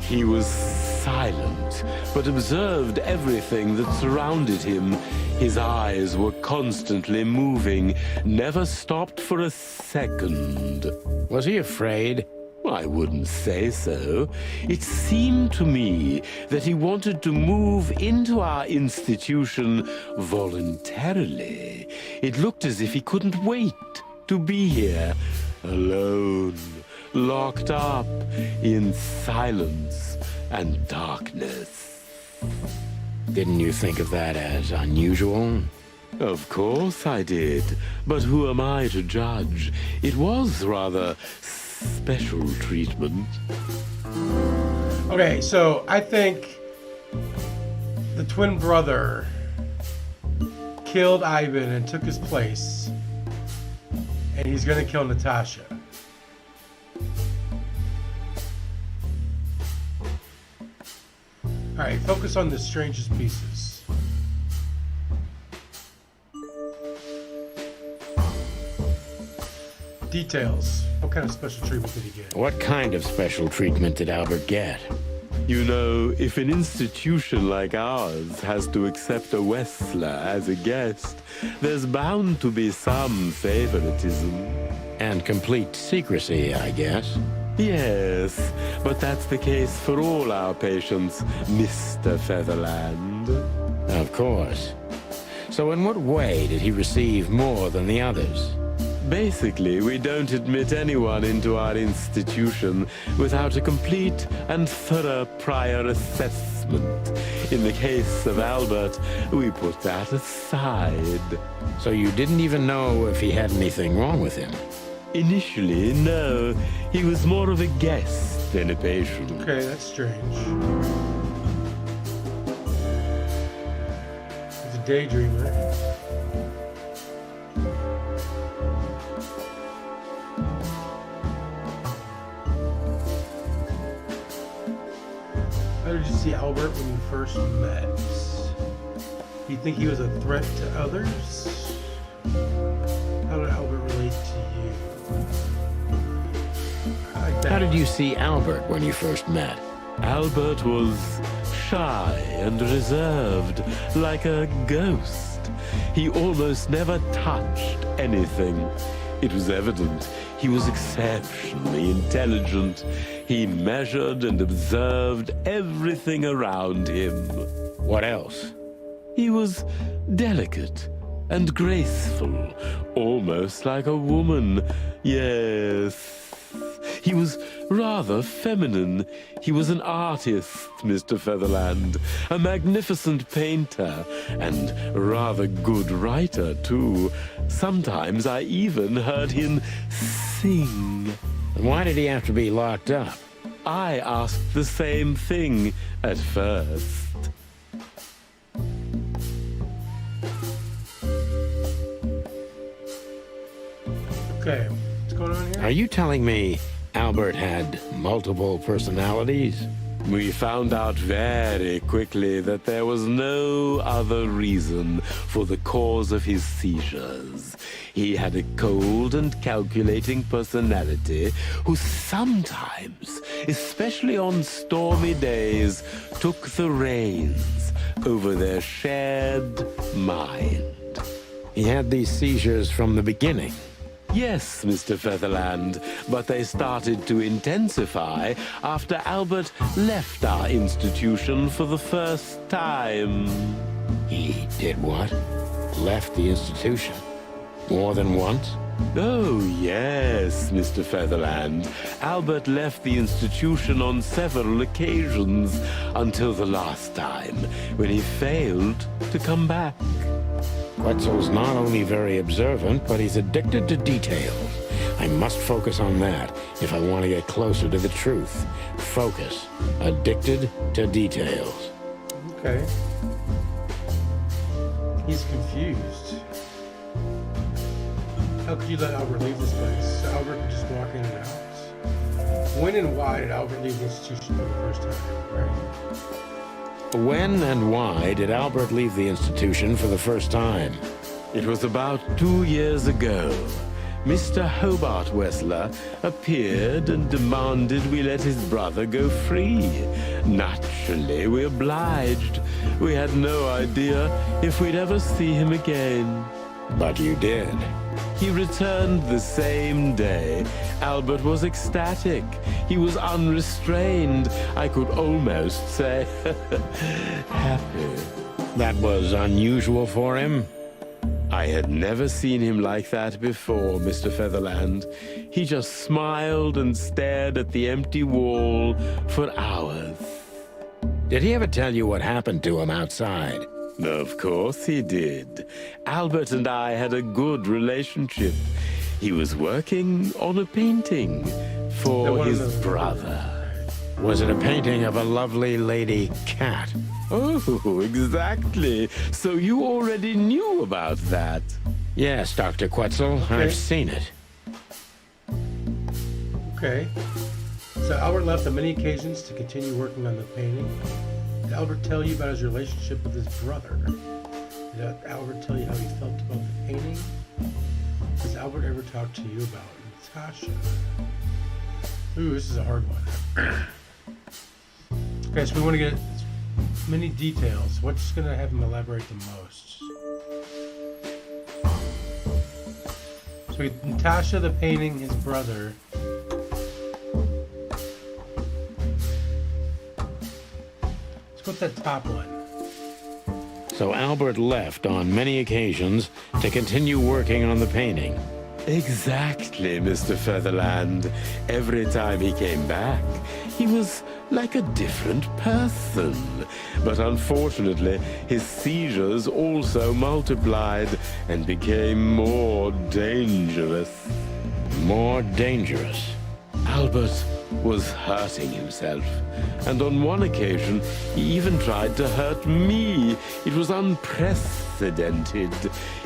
He was silent, but observed everything that surrounded him. His eyes were constantly moving, never stopped for a second. Was he afraid? I wouldn't say so. It seemed to me that he wanted to move into our institution voluntarily. It looked as if he couldn't wait to be here, alone, locked up in silence and darkness. Didn't you think of that as unusual? Of course I did, but who am I to judge? It was rather special treatment. Okay, so I think the twin brother killed Ivan and took his place, and he's gonna kill Natasha. All right, focus on the strangest pieces. Details. What kind of special treatment did he get? What kind of special treatment did Albert get? You know, if an institution like ours has to accept a Wessler as a guest, there's bound to be some favoritism. And complete secrecy, I guess. Yes, but that's the case for all our patients, Mr. Featherland. Of course. So in what way did he receive more than the others? Basically, we don't admit anyone into our institution without a complete and thorough prior assessment. judgment. In the case of Albert, we put that aside. So you didn't even know if he had anything wrong with him? Initially, no. He was more of a guest than a patient. Okay, that's strange. He's a daydreamer. How did you see Albert when you first met? Do you think he was a threat to others? How did Albert relate to you? I like that. How did you see Albert when you first met? Albert was shy and reserved, like a ghost. He almost never touched anything. It was evident he was exceptionally intelligent. He measured and observed everything around him. What else? He was delicate and graceful, almost like a woman. Yes. He was rather feminine. He was an artist, Mr. Featherland, a magnificent painter, and rather good writer, too. Sometimes I even heard him sing. Why did he have to be locked up? I asked the same thing at first. Okay, what's going on here? Are you telling me Albert had multiple personalities? We found out very quickly that there was no other reason for the cause of his seizures. He had a cold and calculating personality who sometimes, especially on stormy days, took the reins over their shared mind. He had these seizures from the beginning. Yes, Mr. Featherland, but they started to intensify after Albert left our institution for the first time. He did what? Left the institution? More than once? Oh, yes, Mr. Featherland. Albert left the institution on several occasions until the last time, when he failed to come back. Quetzal's not only very observant, but he's addicted to details. I must focus on that if I want to get closer to the truth. Focus. Addicted to details. Okay. He's confused. How could you let Albert leave this place? Albert could just walk in and out. When and why did Albert leave the institution for the first time, right? When and why did Albert leave the institution for the first time? It was about 2 years ago. Mr. Hobart Wessler appeared and demanded we let his brother go free. Naturally, we obliged. We had no idea if we'd ever see him again. But you did. He returned the same day. Albert was ecstatic. He was unrestrained. I could almost say happy. That was unusual for him? I had never seen him like that before, Mr. Featherland. He just smiled and stared at the empty wall for hours. Did he ever tell you what happened to him outside? Of course he did. Albert and I had a good relationship. He was working on a painting for his brother. Was it a painting of a lovely lady cat? Oh, exactly. So you already knew about that. Yes, Dr. Quetzal. Okay. I've seen it. Okay. So Albert left on many occasions to continue working on the painting. Did Albert tell you about his relationship with his brother? Did Albert tell you how he felt about the painting? Has Albert ever talked to you about Natasha? Ooh, this is a hard one. Okay, so we want to get as many details. What's going to have him elaborate the most? So Natasha, the painting, his brother. Let's go with that top one. So Albert left on many occasions to continue working on the painting. Exactly, Mr. Featherland. Every time he came back, he was like a different person. But unfortunately, his seizures also multiplied and became more dangerous. More dangerous. Albert was hurting himself, and on one occasion he even tried to hurt me. It was unprecedented.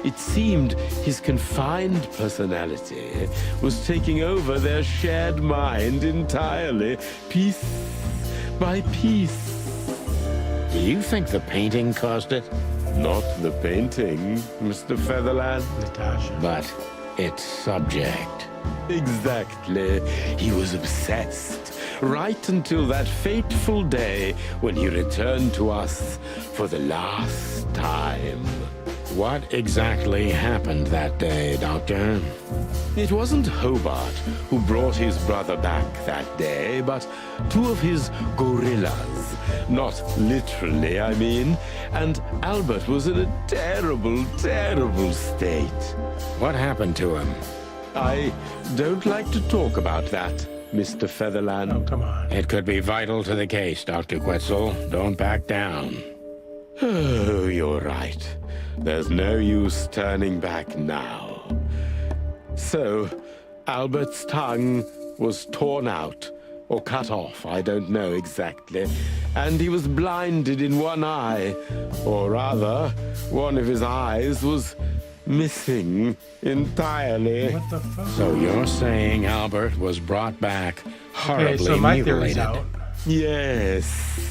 It seemed his confined personality was taking over their shared mind entirely, piece by piece. Do you think the painting caused it? Not the painting, Mr. Featherland. Natasha. But its subject. Exactly. He was obsessed, right until that fateful day when he returned to us for the last time. What exactly happened that day, Doctor? It wasn't Hobart who brought his brother back that day, but two of his gorillas. Not literally, I mean. And Albert was in a terrible, terrible state. What happened to him? I don't like to talk about that, Mr. Featherland. Oh, come on. It could be vital to the case, Dr. Quetzal. Don't back down. Oh, you're right. There's no use turning back now. So, Albert's tongue was torn out, or cut off, I don't know exactly, and he was blinded in one eye, or rather, one of his eyes was missing entirely. What the fuck? So you're saying Albert was brought back horribly Okay, so my theory's mutilated? out. Yes.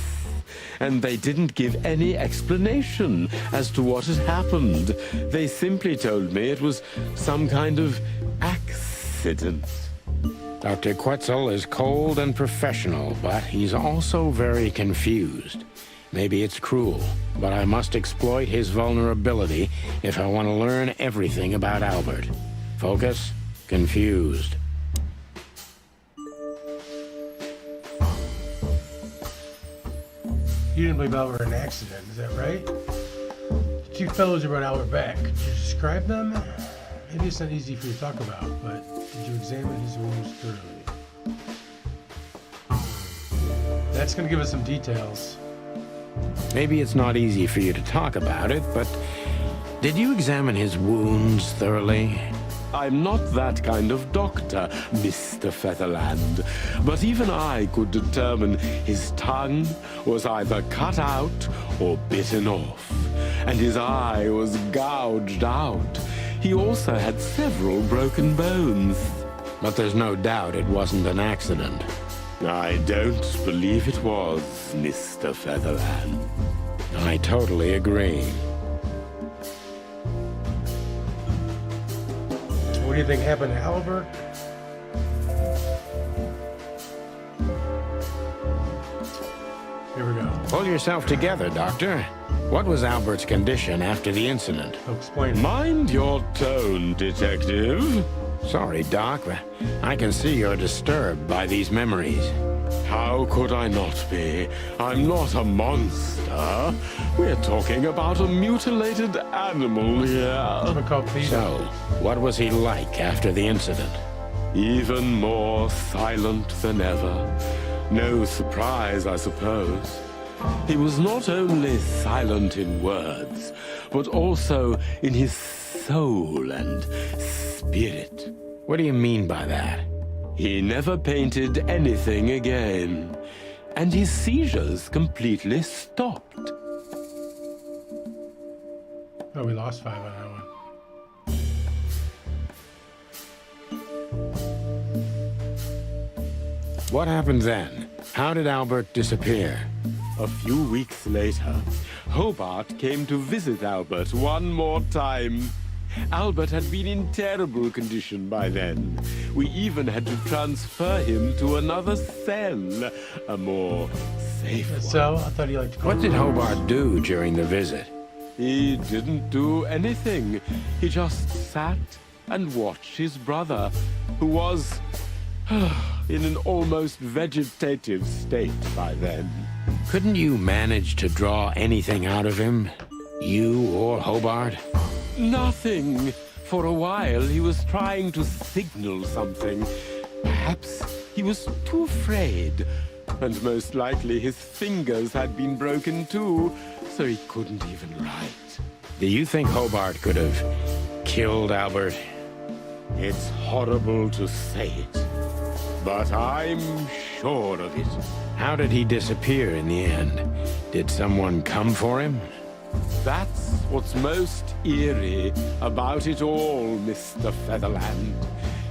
And they didn't give any explanation as to what had happened. They simply told me it was some kind of accident. Dr. Quetzal is cold and professional, but he's also very confused. Maybe it's cruel, but I must exploit his vulnerability if I want to learn everything about Albert. Focus, confused. You didn't believe Albert in an accident, is that right? The two fellows who brought Albert back, could you describe them? Maybe it's not easy for you to talk about, but did you examine his wounds thoroughly? That's going to give us some details. Maybe it's not easy for you to talk about it, but did you examine his wounds thoroughly? I'm not that kind of doctor, Mr. Featherland, but even I could determine his tongue was either cut out or bitten off, and his eye was gouged out. He also had several broken bones. But there's no doubt it wasn't an accident. I don't believe it was, Mr. Featherland. I totally agree. What do you think happened to Albert? Here we go. Pull yourself together, Doctor. What was Albert's condition after the incident? I'll explain. Mind your tone, detective. Sorry, Doc, but I can see you're disturbed by these memories. How could I not be? I'm not a monster. We're talking about a mutilated animal here. I'm called Peter. So, what was he like after the incident? Even more silent than ever. No surprise, I suppose. He was not only silent in words, but also in his soul and spirit. What do you mean by that? He never painted anything again, and his seizures completely stopped. Oh, we lost 5 on that one. What happened then? How did Albert disappear? A few weeks later, Hobart came to visit Albert one more time. Albert had been in terrible condition by then. We even had to transfer him to another cell, a more safe one. So, I thought he liked to What did Hobart do during the visit? He didn't do anything. He just sat and watched his brother, who was in an almost vegetative state by then. Couldn't you manage to draw anything out of him? You or Hobart? Nothing. For a while, he was trying to signal something. Perhaps he was too afraid. And most likely his fingers had been broken too, so he couldn't even write. Do you think Hobart could have killed Albert? It's horrible to say it, but I'm sure of it. How did he disappear in the end? Did someone come for him? That's what's most eerie about it all, Mr. Featherland.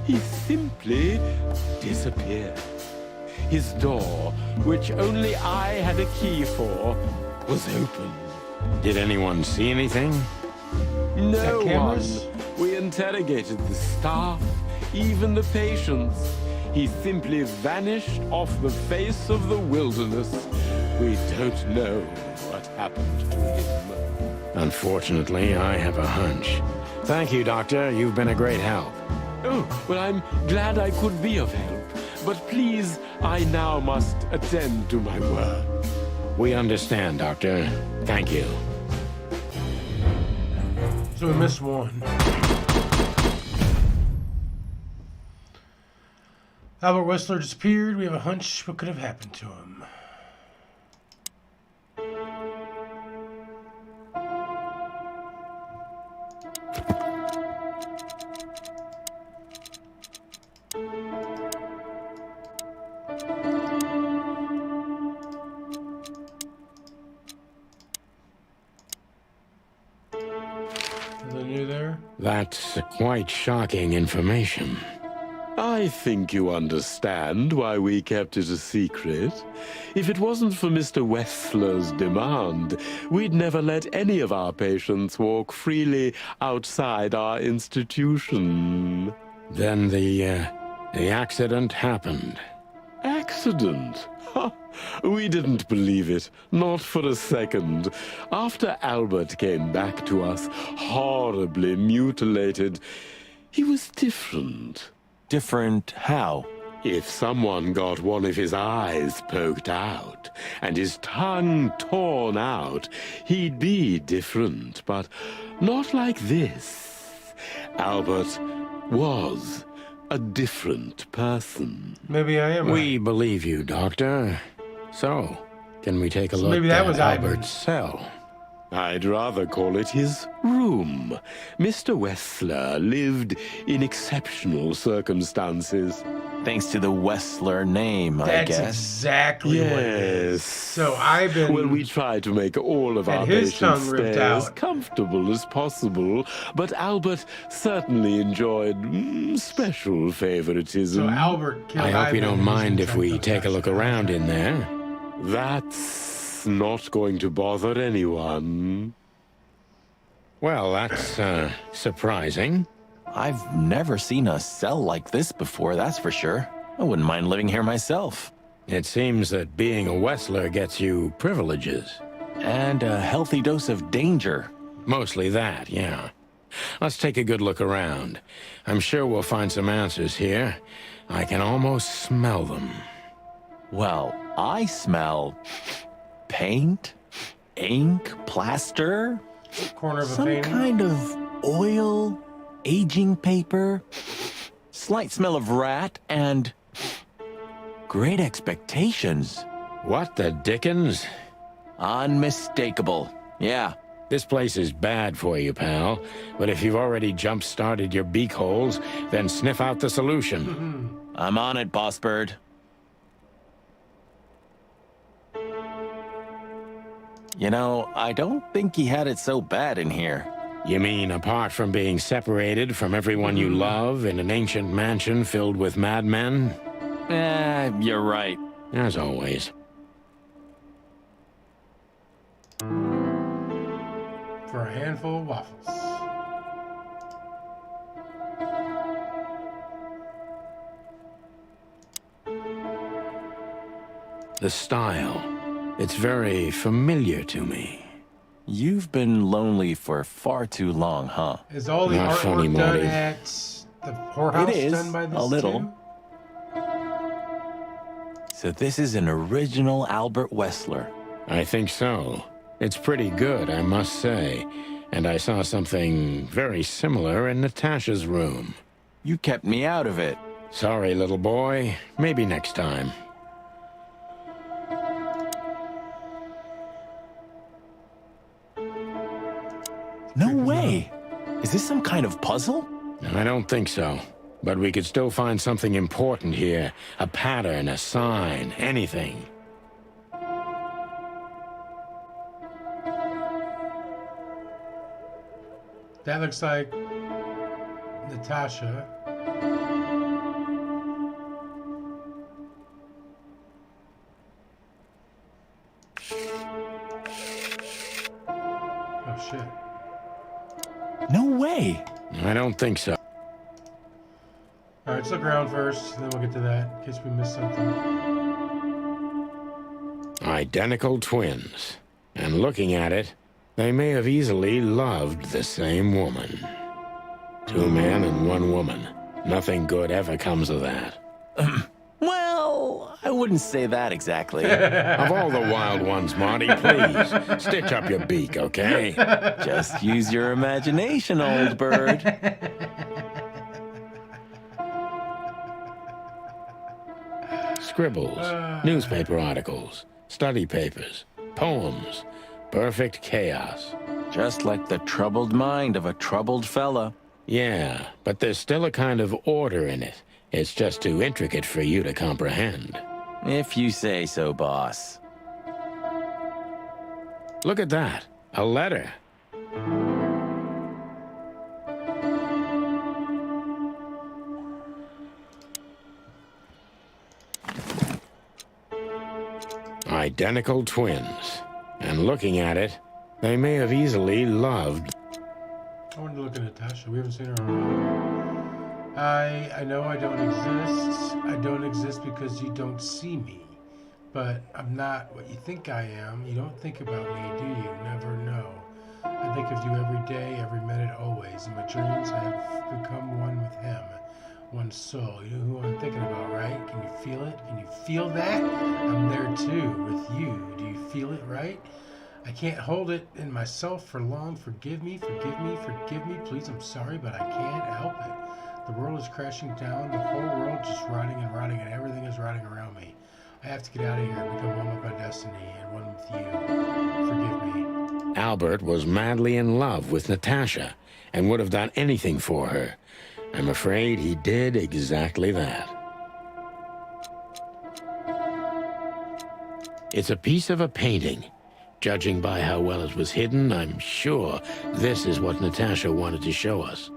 He simply disappeared. His door, which only I had a key for, was open. Did anyone see anything? No one. cameras? We interrogated the staff, even the patients. He simply vanished off the face of the wilderness. We don't know what happened to him. Unfortunately, I have a hunch. Thank you, Doctor. You've been a great help. Oh, well, I'm glad I could be of help. But please, I now must attend to my work. We understand, Doctor. Thank you. So we missed one. Albert Whistler disappeared. We have a hunch what could have happened to him. Nothing new there? That's quite shocking information. I think you understand why we kept it a secret. If it wasn't for Mr. Wessler's demand, we'd never let any of our patients walk freely outside our institution. Then the accident happened. Accident? Ha! We didn't believe it, not for a second. After Albert came back to us, horribly mutilated, he was different. Different how? If someone got one of his eyes poked out and his tongue torn out, he'd be different, but not like this. Albert was a different person. Maybe I am. We believe you, Doctor. So, can we take a So look maybe that at was Ivan. Albert's cell? I'd rather call it his room. Mr. Wessler lived in exceptional circumstances. Thanks to the Wessler name, I That's guess. exactly what it is. Yes. So I've been. Well, we try to make all of Had our his patients tongue ripped stay as out. comfortable as possible, but Albert certainly enjoyed special favoritism. So Albert killed I hope you Ivan don't and mind his if we infected take a look around in there. That's not going to bother anyone. Well, that's surprising. I've never seen a cell like this before, that's for sure. I wouldn't mind living here myself. It seems that being a Wessler gets you privileges. And a healthy dose of danger. Mostly that, yeah. Let's take a good look around. I'm sure we'll find some answers here. I can almost smell them. Well, I smell paint, ink, plaster, corner of a some painting. kind of oil, aging paper, slight smell of rat, and great expectations. What the dickens? Unmistakable. Yeah. This place is bad for you, pal. But if you've already jump-started your beak holes, then sniff out the solution. I'm on it, Boss Bird. You know, I don't think he had it so bad in here. You mean apart from being separated from everyone you love in an ancient mansion filled with madmen? You're right. As always. For a handful of waffles. The style. It's very familiar to me. You've been lonely for far too long, huh? Is all the Not funny, artwork done Marty. at the whorehouse It is, done by this a little. too? So this is an original Albert Wessler. I think so. It's pretty good, I must say. And I saw something very similar in Natasha's room. You kept me out of it. Sorry, little boy. Maybe next time. Is this some kind of puzzle? I don't think so. But we could still find something important here. A pattern, a sign, anything. That looks like Natasha. Oh shit. No way. I don't think so. Alright, let's look around first, and then we'll get to that, in case we missed something. Identical twins. And looking at it, they may have easily loved the same woman. 2 men and 1 woman. Nothing good ever comes of that. Well, I wouldn't say that exactly. Of all the wild ones, Marty, please, stitch up your beak, okay? Just use your imagination, old bird. Scribbles, newspaper articles, study papers, poems. Perfect chaos. Just like the troubled mind of a troubled fella. Yeah, but there's still a kind of order in it. It's just too intricate for you to comprehend. If you say so, boss. Look at that. A letter. Identical twins. And looking at it, they may have easily loved. I wanted to look at Natasha. We haven't seen her in a while. I know I don't exist. I don't exist because you don't see me. But I'm not what you think I am. You don't think about me, do you? Never know. I think of you every day, every minute, always. In my dreams, I have become one with him. One soul. You know who I'm thinking about, right? Can you feel it? Can you feel that? I'm there too, with you. Do you feel it, right? I can't hold it in myself for long. Forgive me, forgive me, forgive me. Please, I'm sorry, but I can't help it. The world is crashing down. The whole world just rotting, and everything is rotting around me. I have to get out of here and become one with my destiny and one with you. Forgive me. Albert was madly in love with Natasha and would have done anything for her. I'm afraid he did exactly that. It's a piece of a painting. Judging by how well it was hidden, I'm sure this is what Natasha wanted to show us.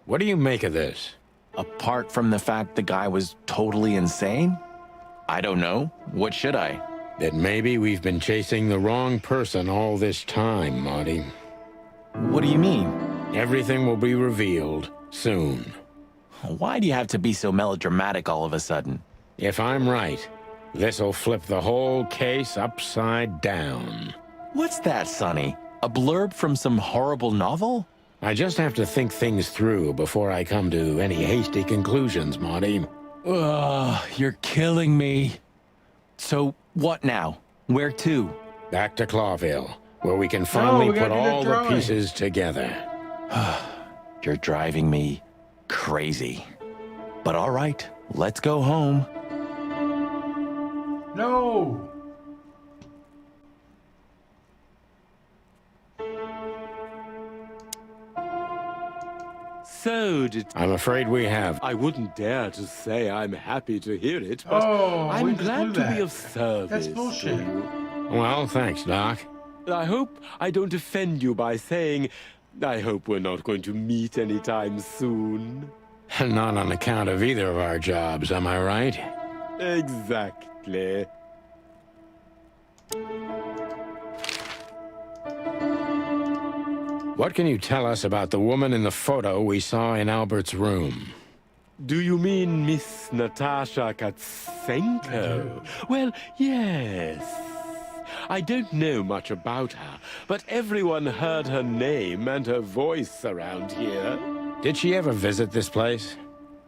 What do you make of this? Apart from the fact the guy was totally insane? I don't know. What should I? That maybe we've been chasing the wrong person all this time, Marty. What do you mean? Everything will be revealed soon. Why do you have to be so melodramatic all of a sudden? If I'm right, this'll flip the whole case upside down. What's that, Sonny? A blurb from some horrible novel? I just have to think things through before I come to any hasty conclusions, Marty. Ugh, you're killing me. So, what now? Where to? Back to Clawville, where we can finally we gotta put do that all the drawing. pieces together. You're driving me crazy. But all right, let's go home. No! So did... I'm afraid we have. I wouldn't dare to say I'm happy to hear it, but Oh, we I'm just glad blew to be that. of service. That's bullshit. to you. Well, thanks, Doc. I hope I don't offend you by saying I hope we're not going to meet anytime soon. Not on account of either of our jobs, am I right? Exactly. What can you tell us about the woman in the photo we saw in Albert's room? Do you mean Miss Natasha Katsenko? Well, yes. I don't know much about her, but everyone heard her name and her voice around here. Did she ever visit this place?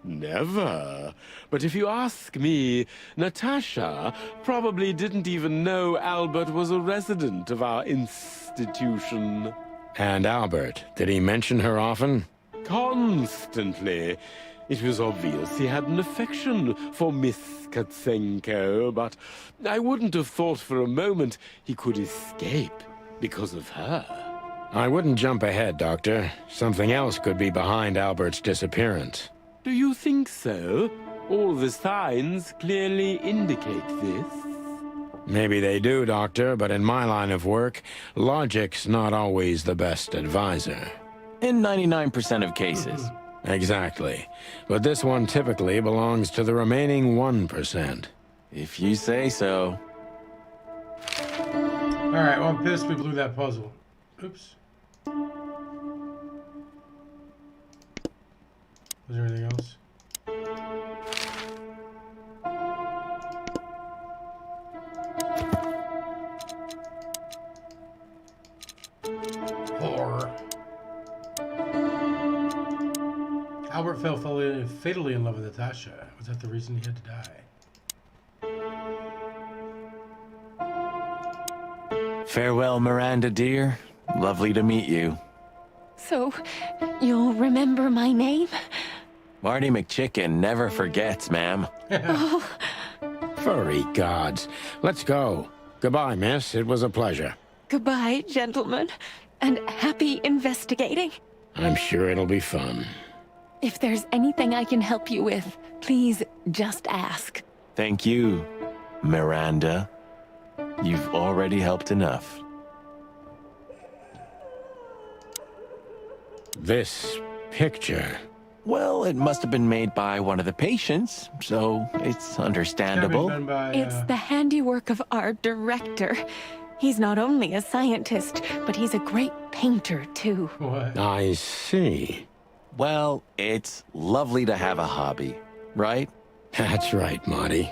Never. But if you ask me, Natasha probably didn't even know Albert was a resident of our institution. And Albert, did he mention her often? Constantly. It was obvious he had an affection for Miss Katsenko, but I wouldn't have thought for a moment he could escape because of her. I wouldn't jump ahead, Doctor. Something else could be behind Albert's disappearance. Do you think so? All the signs clearly indicate this. Maybe they do, Doctor, but in my line of work, logic's not always the best advisor. In 99% of cases. Exactly. But this one typically belongs to the remaining 1%. If you say so. Alright, well, I'm pissed we blew that puzzle. Oops. Was there anything else? Horror. Albert fell fatally in love with Natasha. Was that the reason he had to die? Farewell, Miranda, dear. Lovely to meet you. So, you'll remember my name? Marty McChicken never forgets, ma'am. Furry gods. Let's go. Goodbye, miss. It was a pleasure. Goodbye, gentlemen. And happy investigating. I'm sure it'll be fun. If there's anything I can help you with, please just ask. Thank you, Miranda. You've already helped enough. This picture. Well, it must have been made by one of the patients, so it's understandable. Done by, It's the handiwork of our director. He's not only a scientist, but he's a great painter, too. what? I see. Well, it's lovely to have a hobby, right? That's right, Marty.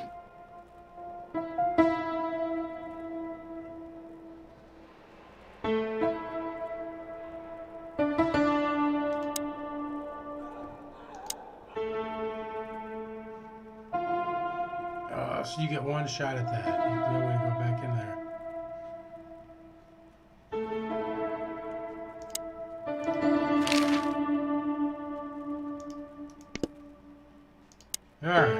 So you get one shot at that. You have no way to go back in there. Alright.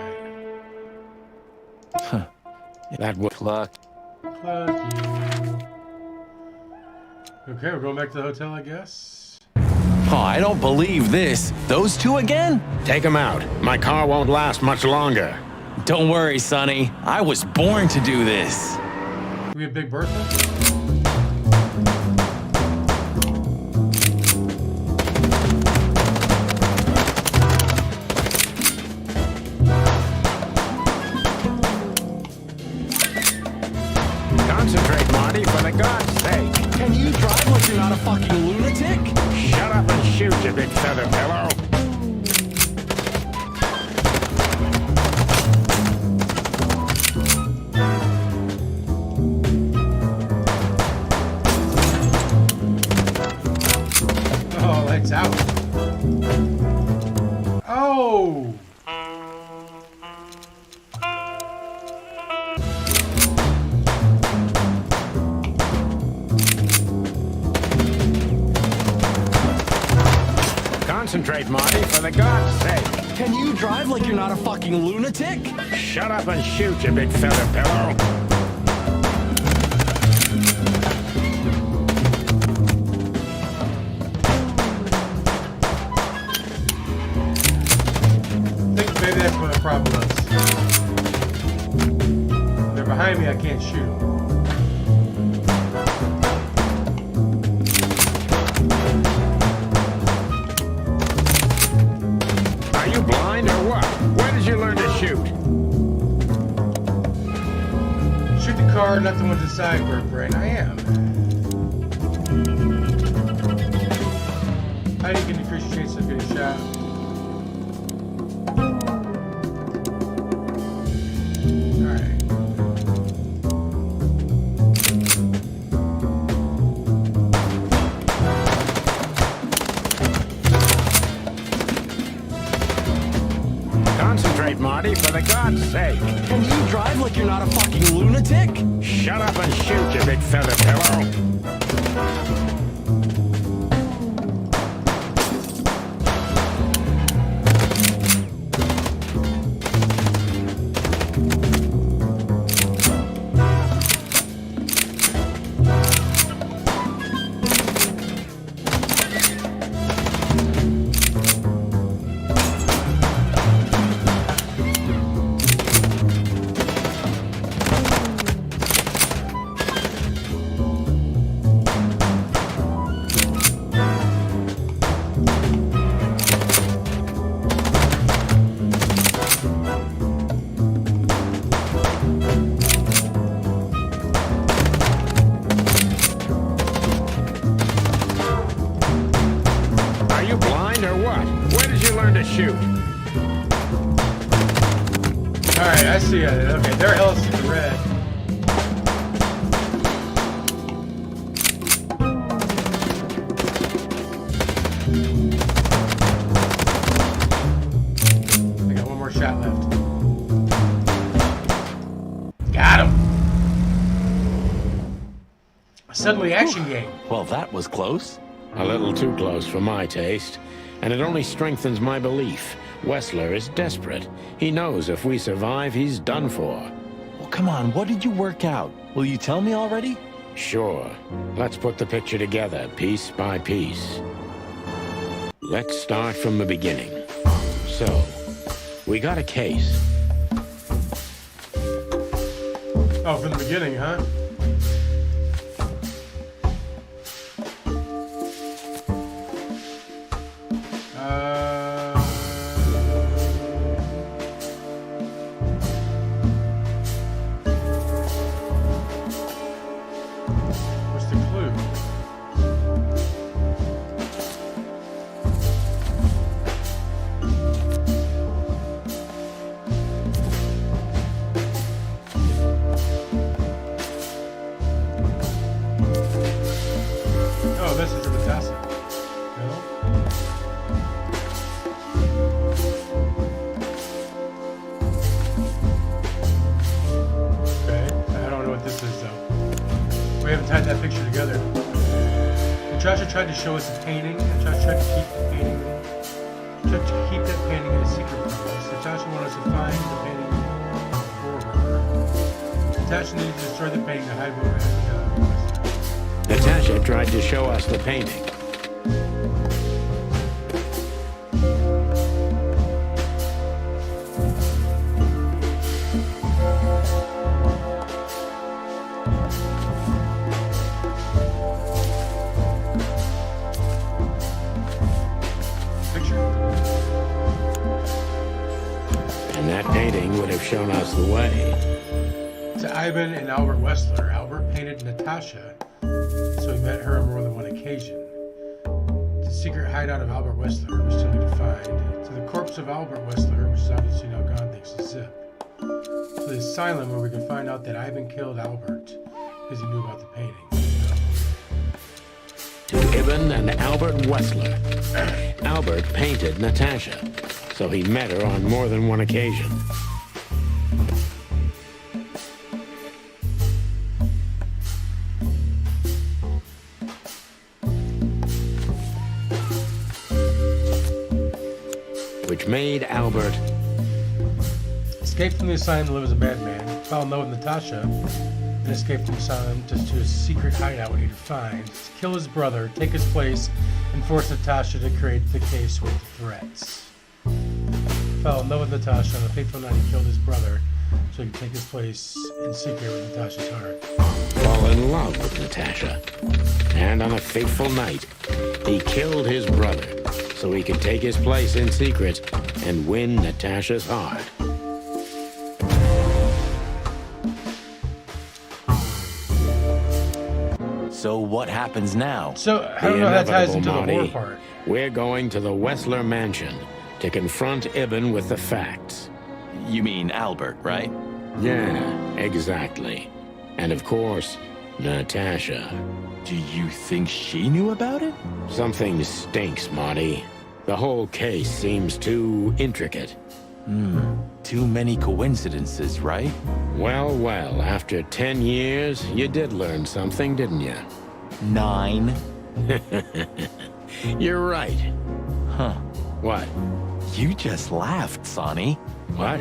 That would Cluck. Cluck you. Okay, we're going back to the hotel, I guess. Oh, I don't believe this. Those two again? take him out. My car won't last much longer. Don't worry, Sonny. I was born to do this. We have Big Bertha? Concentrate, Marty, for the God's sake. Can you drive like you're not a fucking lunatic? Shut up and shoot, you big feather pillow. Oh, lights out. Oh! Concentrate, Marty, for the God's sake. Can you drive like you're not a fucking lunatic? Shut up and shoot, you big feather pillow. I think maybe that's what the problem is. They're behind me, I can't shoot. Are you blind or what? When did you learn to shoot? Shoot the car, not the ones inside, Brain. I am. How do you can decrease your chances of getting shot? Alright. Concentrate, Marty, for the God's sake. Can you drive like you're not a fucking lunatic? Shut up and shoot, you big feather pillow. blind or what? Where did you learn to shoot? Alright, I see it. Okay, there else is the red. I got one more shot left. Got him! Suddenly action game. Well, that was close. A little too close for my taste, and it only strengthens my belief. Wessler is desperate. He knows if we survive, he's done for. Well, come on, what did you work out? Will you tell me already? Sure. Let's put the picture together, piece by piece. Let's start from the beginning. So, we got a case. Oh, from the beginning, huh? What's the clue? Oh, this is from the Tacit. No? Okay, I don't know what this is though. We haven't tied that picture together. Natasha tried to show us a painting. Natasha tried to keep the painting. Tried to keep that painting in a secret from us. Natasha wanted us to find the painting for her. Natasha needed to destroy the painting to hide what we had. Natasha tried to show us the painting. Picture. And that painting would have shown us the way. To Ivan and Albert Wessler, Albert painted Natasha, so he met her on more than one occasion. The secret hideout of Albert Wessler was still to be defined. To the corpse of Albert Wessler, which is obviously now gone thanks to Zip. To the asylum where we can find out that Ivan killed Albert because he knew about the painting. To Ibn and Albert Wessler. Albert painted Natasha, so he met her on more than one occasion. Which made Albert Escaped from the asylum to live as a madman, fell in love with Natasha, and escaped from the asylum just to his secret hideout we need to find, to kill his brother, take his place, and force Natasha to create the case with the threats. Fell in love with Natasha on the fateful night he killed his brother, so he could take his place in secret with Natasha's heart. fall in love with Natasha. And on a fateful night, he killed his brother so he could take his place in secret and win Natasha's heart. So what happens now? So, I don't know how that ties into the war Marty. part. We're going to the Wessler mansion to confront Ibn with the facts. You mean Albert, right? Yeah, exactly. And of course, Natasha. Do you think she knew about it? Something stinks, Marty. The whole case seems too intricate. Too many coincidences, right? Well, well, after 10 years, you did learn something, didn't you? 9. You're right. Huh. What? You just laughed, Sonny. What?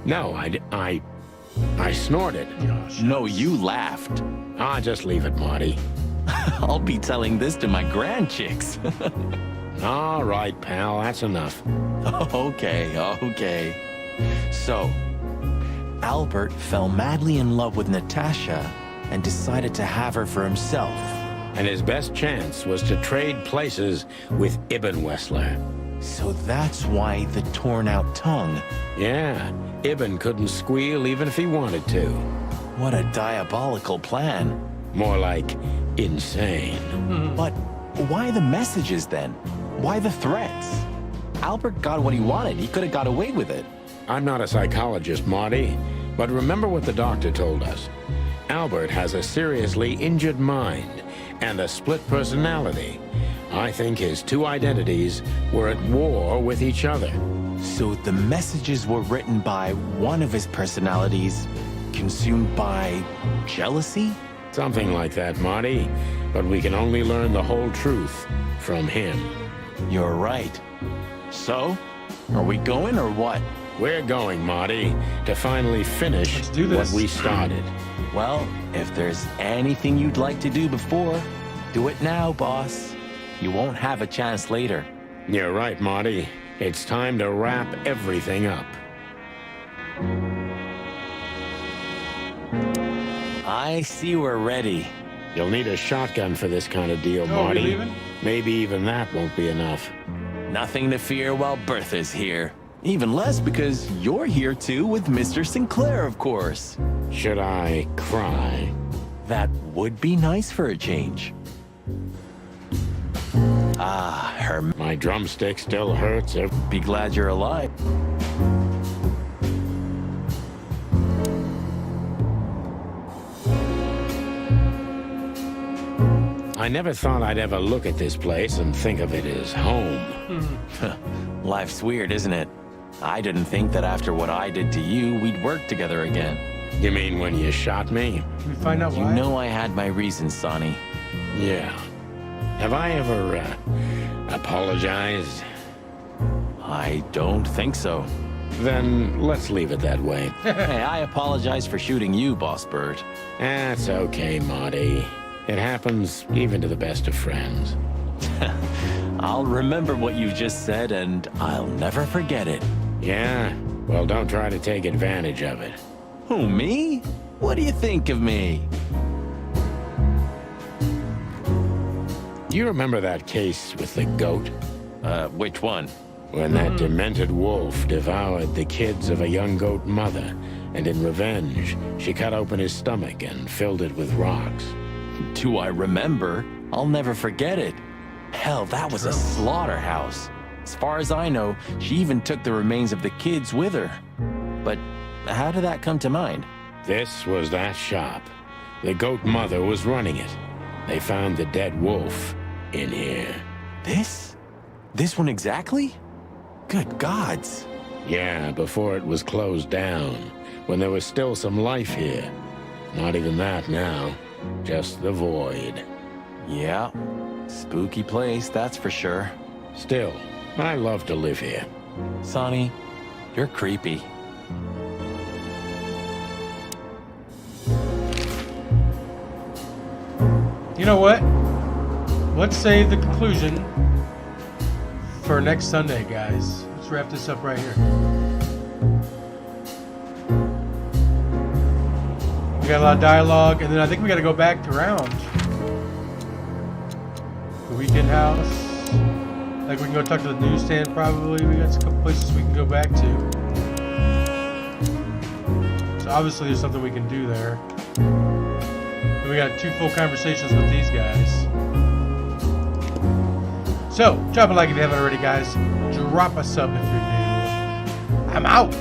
No, I snorted. Gosh. No, you laughed. Ah, just leave it, Marty. I'll be telling this to my grandchicks. All right, pal, that's enough. Okay. So, Albert fell madly in love with Natasha and decided to have her for himself. And his best chance was to trade places with Ibn Wessler. So that's why the torn out tongue. Yeah, Ibn couldn't squeal even if he wanted to. What a diabolical plan. More like insane. But why the messages then? Why the threats? Albert got what he wanted. He could have got away with it. I'm not a psychologist, Marty, but remember what the doctor told us. Albert has a seriously injured mind and a split personality. I think his two identities were at war with each other. So the messages were written by one of his personalities, consumed by jealousy? Something like that, Marty. But we can only learn the whole truth from him. You're right. So, are we going or what? We're going, Marty, to finally finish Let's do what this. we started. Well, if there's anything you'd like to do before, do it now, boss. You won't have a chance later. You're right, Marty. It's time to wrap everything up. I see we're ready. You'll need a shotgun for this kind of deal, Oh, we Marty. leaving? Maybe even that won't be enough. Nothing to fear while Bertha's here. Even less because you're here too with Mr. Sinclair, of course. Should I cry? That would be nice for a change. Ah, her. My drumstick still hurts. Be glad you're alive. I never thought I'd ever look at this place and think of it as home. Life's weird, isn't it? I didn't think that after what I did to you, we'd work together again. You mean when you shot me? Can we find out You why? know I had my reasons, Sonny. Yeah. Have I ever, apologized? I don't think so. Then let's leave it that way. Hey, I apologize for shooting you, Boss Bird. That's okay, Marty. It happens even to the best of friends. I'll remember what you just said, and I'll never forget it. Yeah? Well, don't try to take advantage of it. Who, me? What do you think of me? Do you remember that case with the goat? Which one? When that demented wolf devoured the kids of a young goat mother, and in revenge, she cut open his stomach and filled it with rocks. Do I remember? I'll never forget it. Hell, that was a slaughterhouse. As far as I know, she even took the remains of the kids with her. But how did that come to mind? This was that shop. The goat mother was running it. They found the dead wolf in here. This? This one exactly? Good gods. Yeah, before it was closed down, when there was still some life here. Not even that now, just the void. Yeah, spooky place, that's for sure. Still, I love to live here. Sonny, you're creepy. You know what? Let's save the conclusion for next Sunday, guys. Let's wrap this up right here. We got a lot of dialogue, and then I think we got to go back around the weekend house. Like we can go talk to the newsstand probably. We got a couple places we can go back to. So obviously there's something we can do there. And we got 2 full conversations with these guys. So, drop a like if you haven't already, guys. Drop a sub if you're new. I'm out.